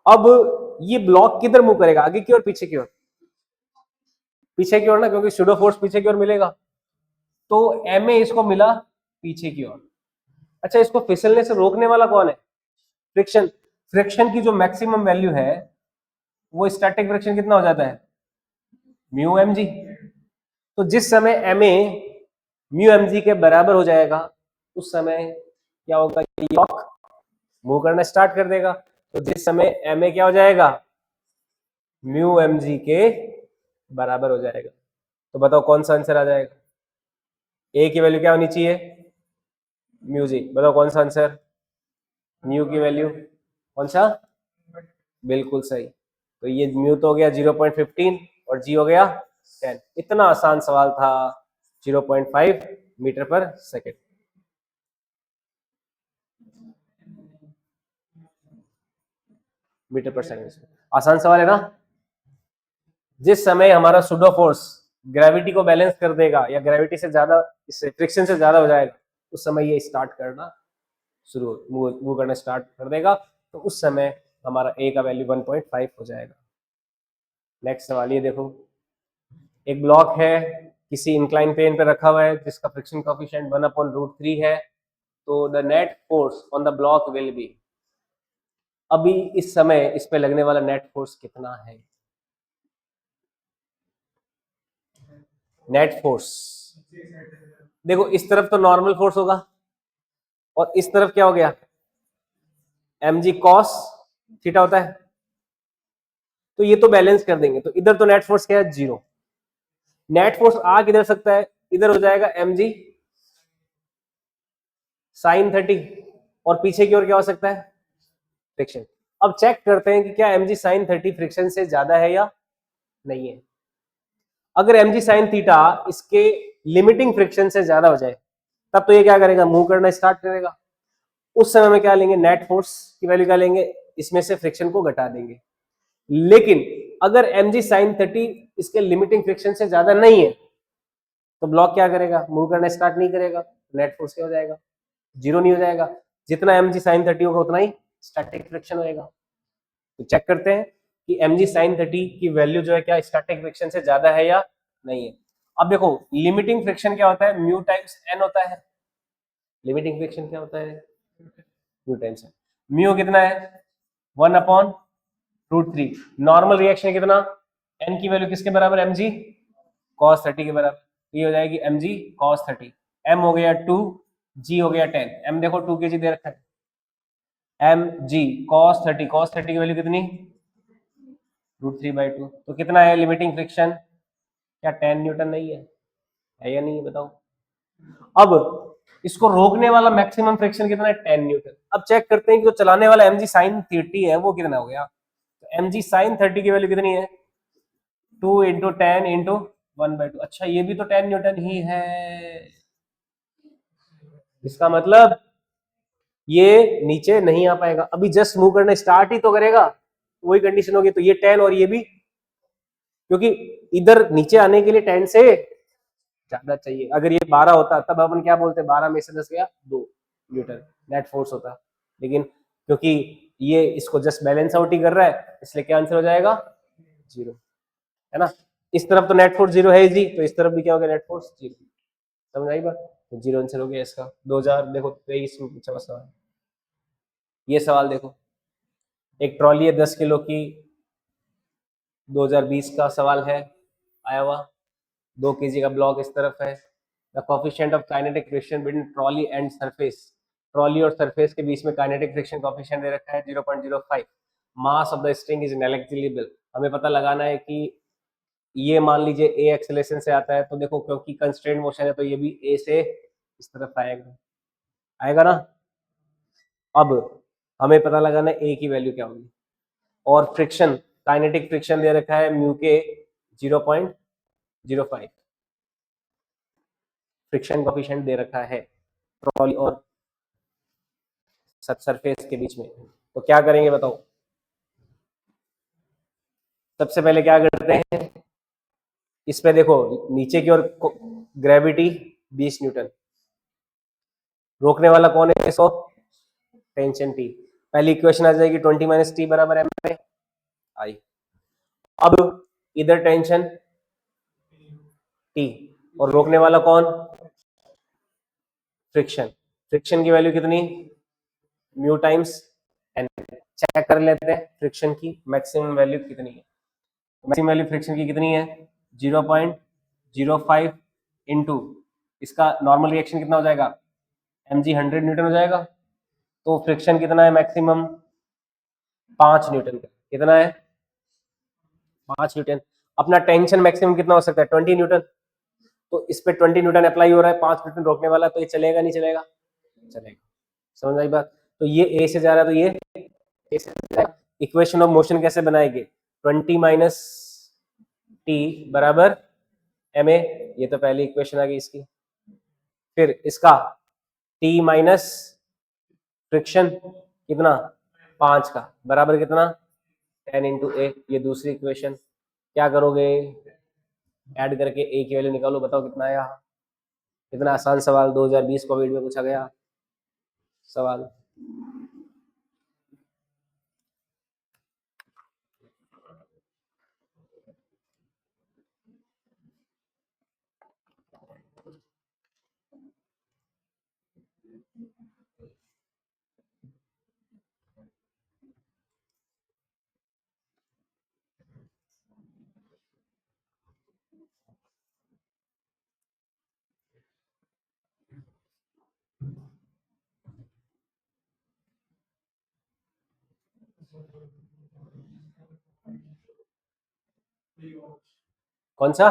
अब ये ब्लॉक किधर मूव करेगा, आगे की ओर पीछे की ओर? पीछे की ओर ना, क्योंकि सूडो फोर्स पीछे की ओर मिलेगा, तो ma इसको मिला पीछे की ओर। अच्छा, इसको फिसलने से रोकने वाला कौन है? फ्रिक्शन। फ्रिक्शन की जो मैक्सिमम वैल्यू है वो स्टैटिक फ्रिक्शन कितना हो जाता है, म्यू एम जी। तो जिस समय ma म्यू एम जी के बराबर हो जाएगा उस समय क्या होगा, ये ब्लॉक मूव करना स्टार्ट कर देगा। तो जिस समय ma क्या हो जाएगा, म्यू एम जी के बराबर हो जाएगा। तो बताओ कौन सा आंसर आ जाएगा? ए की वैल्यू क्या होनी चाहिए, म्यू जी। बताओ कौन सा आंसर, म्यू की वैल्यू कौन सा? बिल्कुल सही। तो ये म्यू तो हो गया 0.15 और जी हो गया 10। इतना आसान सवाल था, 0.5 मीटर पर सेकेंड। मीटर पर सेकेंड, आसान सवाल है ना। जिस समय हमारा सूडो फोर्स ग्रेविटी को बैलेंस कर देगा या ग्रेविटी से ज्यादा, इससे फ्रिक्शन से ज्यादा हो जाएगा, उस समय ये स्टार्ट करना शुरू मूव करना स्टार्ट कर देगा। तो उस समय हमारा ए का वैल्यू 1.5 हो जाएगा। नेक्स्ट सवाल ये देखो, एक ब्लॉक है किसी इंक्लाइन प्लेन पे रखा हुआ है जिसका फ्रिक्शन कोएफिशिएंट 1/√3 है। तो the net force on the block will be, अभी इस समय इस पे लगने वाला नेट फोर्स कितना है? नेट फोर्स देखो, इस तरफ तो नॉर्मल फोर्स होगा और इस तरफ क्या हो गया, एम जी कॉस थीटा होता है। तो ये तो बैलेंस कर देंगे, तो इधर तो नेट फोर्स क्या है, 0। नेट फोर्स आ किधर सकता है, इधर हो जाएगा एम जी साइन 30, और पीछे की ओर क्या हो सकता है, फ्रिक्शन। अब चेक करते हैं कि क्या एम जी साइन 30 फ्रिक्शन से ज्यादा है या नहीं है। अगर एम जी साइन थीटा इसके लिमिटिंग फ्रिक्शन से ज्यादा हो जाए तब तो ये क्या करेगा, मूव करना स्टार्ट करेगा। उस समय में क्या लेंगे, नेट फोर्स की वैल्यू क्या लेंगे, इसमें से फ्रिक्शन को घटा देंगे। लेकिन अगर एम जी साइन 30 इसके लिमिटिंग फ्रिक्शन से ज्यादा नहीं है तो ब्लॉक क्या करेगा, मूव करना स्टार्ट नहीं करेगा। नेट फोर्स क्या हो जाएगा, 0 नहीं हो जाएगा। जितना एम जी साइन 30 होगा उतना ही स्टैटिक फ्रिक्शन होएगा। तो चेक करते हैं कि एम जी साइन 30 की वैल्यू जो है क्या स्टैटिक फ्रिक्शन से ज्यादा है या नहीं है। अब देखो लिमिटिंग फ्रिक्शन क्या होता है, म्यू टाइम्स एन होता है। लिमिटिंग फ्रिक्शन क्या होता है, म्यू टाइम्स एन। म्यू कितना है, 1/√3। नॉर्मल रिएक्शन कितना, एन की वैल्यू किसके बराबर, एम जी कॉस 30 के बराबर। ये हो जाएगी एम जी कॉस 30। एम हो गया 2, जी हो गया 10। एम देखो 2 के जी दे रखा है, एम जी कॉस 30, कॉस 30 की वैल्यू कितनी, √3/2। तो कितना है लिमिटिंग फ्रिक्शन, क्या 10 न्यूटन नहीं है या नहीं है, बताओ। अब इसको रोकने वाला मैक्सिमम फ्रिक्शन कितना है, 10 न्यूटन। अब चेक करते हैं कि जो चलाने वाला एम जी साइन 30 है वो कितना हो गया। तो एम जी साइन 30 की वैल्यू कितनी है, 2 इंटू 10 इंटू 1/2। अच्छा, ये भी तो 10 न्यूटन ही है। इसका मतलब ये नीचे नहीं आ पाएगा, अभी जस्ट मूव करना स्टार्ट ही तो करेगा, वही कंडीशन होगी। तो ये 10 और ये भी, क्योंकि इधर नीचे आने के लिए 10 से ज्यादा चाहिए। अगर ये 12 होता तब अपन क्या बोलते, 12 में से 10 गया 2 न्यूटन नेट फोर्स होता। लेकिन क्योंकि ये इसको जस्ट बैलेंस आउट ही कर रहा है, इसलिए क्या आंसर हो जाएगा, 0, है ना। इस तरफ तो नेट फोर्स 0 है जी, तो इस तरफ भी क्या हो गया, नेट फोर्स 0। समझ आई बात, तो 0 आंसर हो गया इसका। 2000 देखो 23 में पूछा हुआ सवाल। ये सवाल देखो, एक ट्रॉली है 10 किलो की, 2020 का सवाल है आया हुआ। 2 kg का ब्लॉक इस तरफ है। The coefficient of kinetic friction between trolley and surface, trolley और सरफेस के बीच में काइनेटिक फ्रिक्शन कोफिशिएंट दे रखा है 0.05। Mass of the string is negligible. हमें पता लगाना है कि ये मान लीजिए ए एक्सेलरेशन से आता है, तो देखो क्योंकि कंस्ट्रेंट मोशन है तो ये भी ए से इस तरफ आएगा, आएगा ना। अब हमें पता लगाना है ए की वैल्यू क्या होगी, और फ्रिक्शन, काइनेटिक फ्रिक्शन दे रखा है म्यू के 0.05, फ्रिक्शन कोफिशिएंट दे रखा है ट्रॉली और सरफेस के बीच में। तो क्या करेंगे बताओ। सबसे पहले क्या करते हैं, इस पे देखो नीचे की ओर ग्रेविटी 20 न्यूटन, रोकने वाला कौन है 100, टेंशन टी। पहली इक्वेशन आ जाएगी 20 माइनस टी बराबर एम में आई। अब इधर टेंशन टी और रोकने वाला कौन, फ्रिक्शन। फ्रिक्शन की वैल्यू कितनी, म्यू टाइम्स एन। चेक कर लेते हैं फ्रिक्शन की मैक्सिमम वैल्यू कितनी है। मैक्सिमम वैल्यू फ्रिक्शन की कितनी है 0.05 इंटू इसका नॉर्मल रिएक्शन कितना हो जाएगा, mg 100 न्यूटन हो जाएगा। तो फ्रिक्शन कितना है मैक्सिमम 5 न्यूटन का, कितना है 5 न्यूटन। अपना टेंशन मैक्सिमम कितना हो सकता है 20 न्यूटन। तो इस पे 20 न्यूटन अप्लाई हो रहा है, 5 न्यूटन रोकने वाला, तो ये चलेगा नहीं चलेगा, चलेगा। समझ आई बात। तो ये ए से जा रहा है तो ये ए से जाएगा। इक्वेशन ऑफ मोशन कैसे बनाएंगे, 20 माइनस टी बराबर एम ए, ये तो पहली इक्वेशन आ गई इसकी। फिर इसका टी माइनस फ्रिक्शन कितना 5 का बराबर कितना 10 इंटू ए, ये दूसरी इक्वेशन। क्या करोगे, ऐड करके ए की वैल्यू निकालो, बताओ कितना आया। कितना आसान सवाल, 2020 कोविड में पूछा गया सवाल। कौन सा,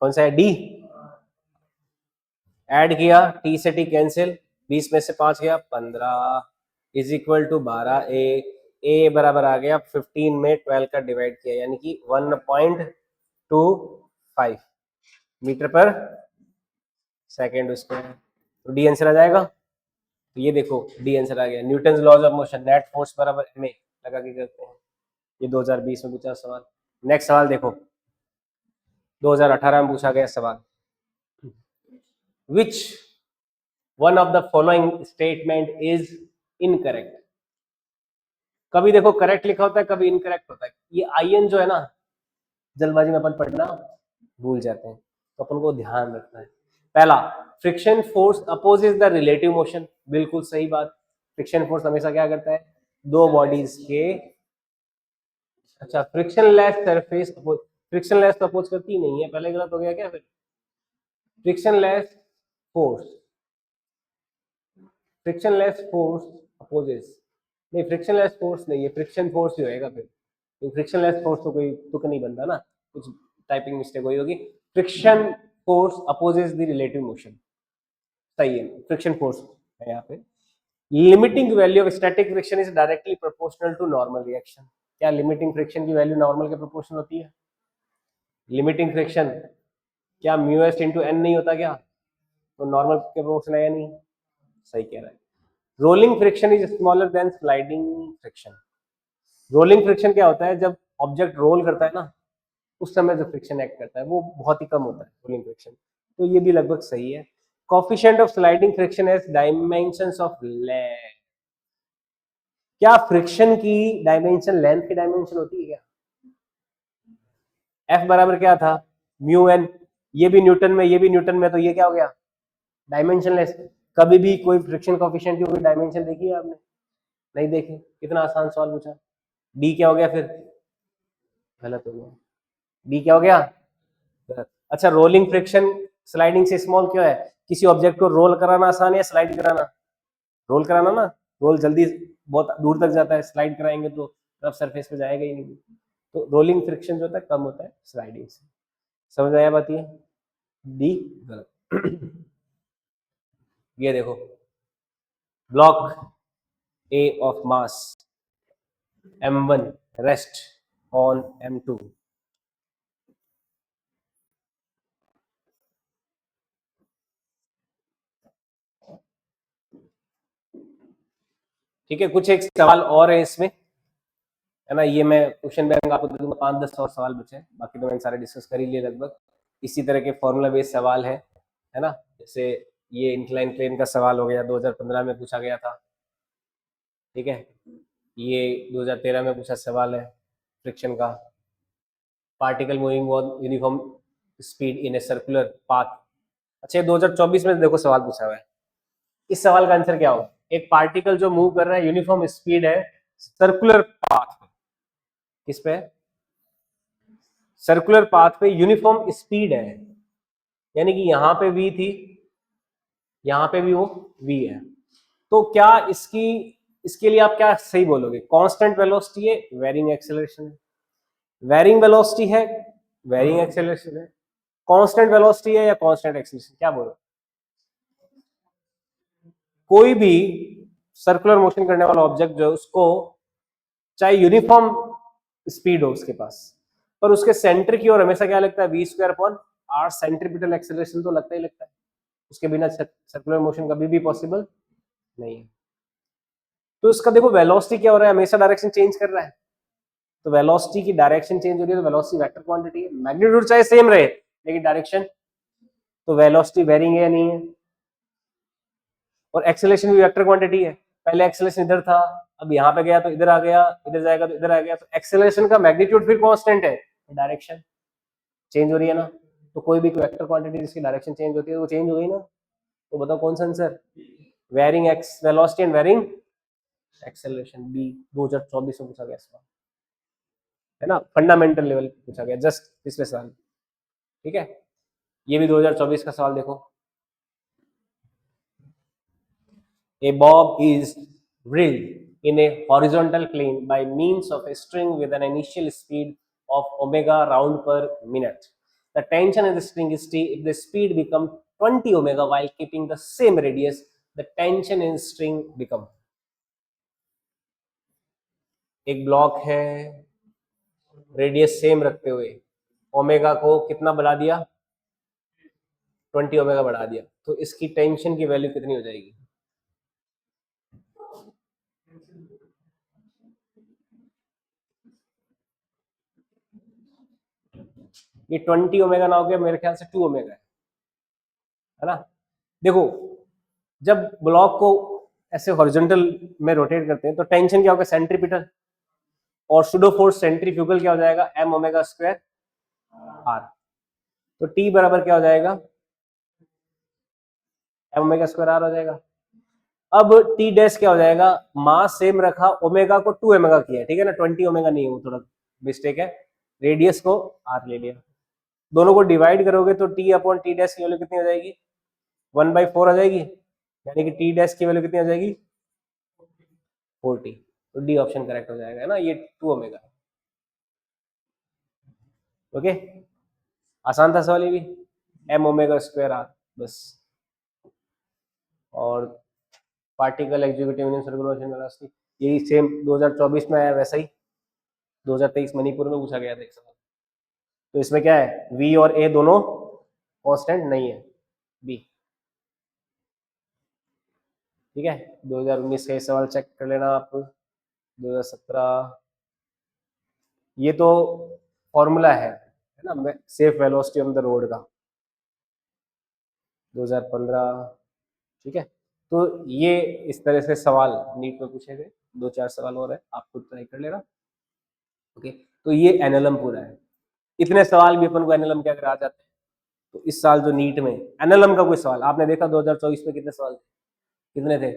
कौन सा है, डी। ऐड किया, टी से टी कैंसिल, 20 में से 5 गया 15 इज इक्वल टू 12 ए बराबर आ गया 15 में 12 का डिवाइड किया, यानी कि 1.25 मीटर पर सेकेंड स्क्वायर। तो डी आंसर आ जाएगा। तो ये देखो डी आंसर आ गया। Newton laws of motion, net force बराबर एम ए लगा के करते हैं। ये 2020 में पूछा सवाल। नेक्स्ट सवाल देखो 2018 में पूछा गया सवाल, which one of the following statement is incorrect. कभी देखो करेक्ट लिखा होता है, कभी इनकरेक्ट होता है। ये आईएन जो है ना, जल्दबाजी में अपन पढ़ना भूल जाते हैं, तो अपन को ध्यान रखना है। पहला, friction force opposes the relative motion, बिल्कुल सही बात। फ्रिक्शन फोर्स हमेशा क्या करता है, दो बॉडीज के, अच्छा frictionless surface oppose, frictionless तो अपोज करती ही नहीं है, पहले गलत हो गया क्या। फिर friction less force, friction less force opposes, नहीं फ्रिक्शन लेस फोर्स नहीं है, फ्रिक्शन फोर्स ही होएगा फिर, तो फ्रिक्शन लेस फोर्स तो कोई तुक नहीं बनता ना, कुछ टाइपिंग मिस्टेक हुई होगी। Friction force opposes the relative motion, सही है, फ्रिक्शन फोर्स है यहाँ पे। Limiting value of static friction is directly proportional to normal reaction. क्या लिमिटिंग फ्रिक्शन की वैल्यू नॉर्मल के प्रोपोर्शनल होती है। लिमिटिंग फ्रिक्शन क्या म्यू एस इंटू एन नहीं होता क्या, तो नॉर्मल के प्रोपोर्शनल है या नहीं, सही कह रहा है। Rolling friction is smaller than sliding friction. Rolling friction क्या होता है, जब ऑब्जेक्ट रोल करता है ना, उस समय जो फ्रिक्शन एक्ट करता है वो बहुत ही कम होता है रोलिंग फ्रिक्शन, तो ये भी लगभग सही है। Coefficient of sliding friction has dimensions of length. क्या फ्रिक्शन की डायमेंशन लेंथ की डायमेंशन होती है क्या। एफ बराबर क्या था म्यू एन, ये भी न्यूटन में ये भी न्यूटन में, तो ये क्या हो गया डायमेंशनलेस। कभी भी कोई फ्रिक्शन कोफिशिएंट की कोई डायमेंशन देखी है आपने, नहीं देखी। कितना आसान सवाल पूछा। डी क्या हो गया फिर गलत हो गया, बी क्या हो गया, गलत। अच्छा, रोलिंग फ्रिक्शन स्लाइडिंग से स्मॉल क्यों है? किसी ऑब्जेक्ट को रोल कराना आसान है या स्लाइड कराना? रोल कराना ना, रोल जल्दी बहुत दूर तक जाता है, स्लाइड कराएंगे तो रफ सरफेस पे जाएगा ही नहीं। तो रोलिंग फ्रिक्शन जो होता है कम होता है स्लाइडिंग से। समझ आया बात ये? डी गलत। ये देखो, block A of mass m1 rest on m2, ठीक है। कुछ एक सवाल और है इसमें, है ना, ये मैं क्वेश्चन बैंक आपको दे दूंगा, 5-10 और सवाल बचे हैं, बाकी तो मैंने सारे डिस्कस कर ही लिए लगभग। इसी तरह के फॉर्मूला बेस्ड सवाल है ना, जैसे ये इंक्लाइन प्लेन का सवाल हो गया, 2015 में पूछा गया था, ठीक है। ये 2013 में पूछा सवाल है फ्रिक्शन का। Particle moving on uniform speed in a circular path. अच्छा, 2024 में देखो सवाल पूछा हुआ है, इस सवाल का आंसर क्या होगा? एक पार्टिकल जो मूव कर रहा है, यूनिफॉर्म स्पीड है, सर्कुलर पाथ, किस पे? सर्कुलर पाथ पे यूनिफॉर्म स्पीड है, यानी कि यहां पे v थी, यहां पे भी वो v है। तो क्या इसकी, इसके लिए आप क्या सही बोलोगे? कांस्टेंट वेलोसिटी है, वेरिंग एक्सेलरेशन है? वेरिंग वेलोसिटी है, वेरिंग एक्सेलरेशन है? कांस्टेंट वेलोसिटी है या कांस्टेंट एक्सेलरेशन, क्या बोलो? कोई भी सर्कुलर मोशन करने वाला ऑब्जेक्ट जो है, उसको चाहे यूनिफॉर्म स्पीड हो उसके पास, पर उसके सेंटर की ओर हमेशा क्या लगता है? V square upon r centripetal acceleration तो लगता ही लगता है, उसके बिना सर्कुलर मोशन कभी भी पॉसिबल नहीं है। तो इसका देखो वेलोसिटी क्या हो रहा है, हमेशा डायरेक्शन चेंज कर रहा है, तो वेलोसिटी की डायरेक्शन चेंज हो रही है, तो वेलोसिटी वेक्टर क्वांटिटी है, मैग्नीट्यूड चाहे सेम रहे लेकिन डायरेक्शन, तो वेलोसिटी वेरिंग है या नहीं है? और एक्सेलरेशन भी वेक्टर क्वांटिटी है, पहले एक्सेलरेशन इधर था, अब यहाँ पे गया तो इधर आ गया, इधर जाएगा तो इधर आ गया, तो एक्सेलरेशन का मैग्नीट्यूड फिर कांस्टेंट है, डायरेक्शन चेंज हो रही है ना। तो कोई भी वेक्टर क्वांटिटी जिसकी डायरेक्शन चेंज होती है वो चेंज हो गई ना। तो बताओ कौन सा answer? Varying x velocity and varying acceleration, b 2024 में पूछा गया सवाल, है ना, फंडामेंटल लेवल पूछा गया जस्ट पिछले साल, ठीक है। ये भी 2024 का सवाल देखो। A bob is drilled in a horizontal plane by means of a string with an initial speed of omega round per minute. The tension in the string is T. If the speed becomes 20 omega while keeping the same radius, the tension in string become. एक block है, radius same रखते हुए omega को कितना बढ़ा दिया? 20 omega बढ़ा दिया, तो इसकी टेंशन की वैल्यू कितनी हो जाएगी? ये 20 ओमेगा ना हो गया, मेरे ख्याल से 2 ओमेगा है ना। देखो, जब ब्लॉक को ऐसे हॉरिजॉन्टल में रोटेट करते हैं तो टेंशन क्या होगा? सेंट्रीपिटल, और सुडो फोर्स सेंट्रीफ्यूगल क्या हो जाएगा? M omega square r. तो टी बराबर क्या हो जाएगा? एम ओमेगा स्क्वायर आर हो जाएगा। अब टी डैश क्या हो जाएगा? मास सेम रखा, ओमेगा को 2 ओमेगा किया, ठीक है ना, 20 ओमेगा नहीं, वो थोड़ा मिस्टेक है, रेडियस को आर ले लिया। दोनों को डिवाइड करोगे तो टी अपॉन टी डैश की वैल्यू कितनी हो जाएगी? 1/4 आ जाएगी, यानी कि टी डैश की वैल्यू कितनी आ जाएगी? 40। तो डी ऑप्शन करेक्ट हो जाएगा, है ना, ये 2 ओमेगा। ओके, आसान था सवाल ये भी, एम ओमेगा स्क्वायर आर बस। और particle executive union circular motion velocity, यही सेम 2024 में आया, वैसा ही 2023 मणिपुर में पूछा गया था एक सवाल। तो इसमें क्या है? वी और ए दोनों कांस्टेंट नहीं है, बी, ठीक है। 2019 का सवाल चेक कर लेना आप, 2017, ये तो फॉर्मूला है ना, safe velocity on the road का, 2015, ठीक है। तो ये इस तरह से सवाल नीट में पूछे गए, 2-4 सवाल और है, आप खुद ट्राई कर लेना। ओके, तो ये एनएलएम पूरा है, इतने सवाल भी अपन को एनएलएम के अगर आ जाते हैं तो इस साल जो नीट में एनएलएम का कोई सवाल आपने देखा 2024 में कितने सवाल थे? कितने थे?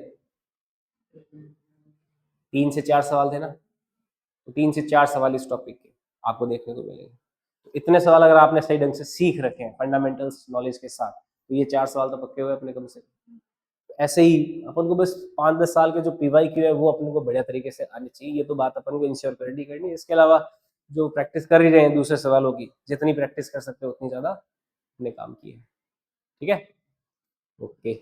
3 से 4 सवाल थे ना, तो 3 से 4 सवाल इस टॉपिक के आपको देखने को मिलेंगे। तो इतने सवाल अगर आपने सही ढंग से सीख रखे हैं फंडामेंटल्स नॉलेज के साथ, तो ये 4 सवाल तो पक्के हुए अपने कम से कम। ऐसे ही अपन को बस 5-10 साल के जो पीवाईक्यू है वो अपन को बढ़िया तरीके से आनी चाहिए, ये तो बात अपन को इंश्योर करनी करनी है। इसके अलावा जो प्रैक्टिस कर ही रहे हैं दूसरे सवालों की, जितनी प्रैक्टिस कर सकते हो उतनी ज़्यादा अपने काम की है। ठीक है, ओके।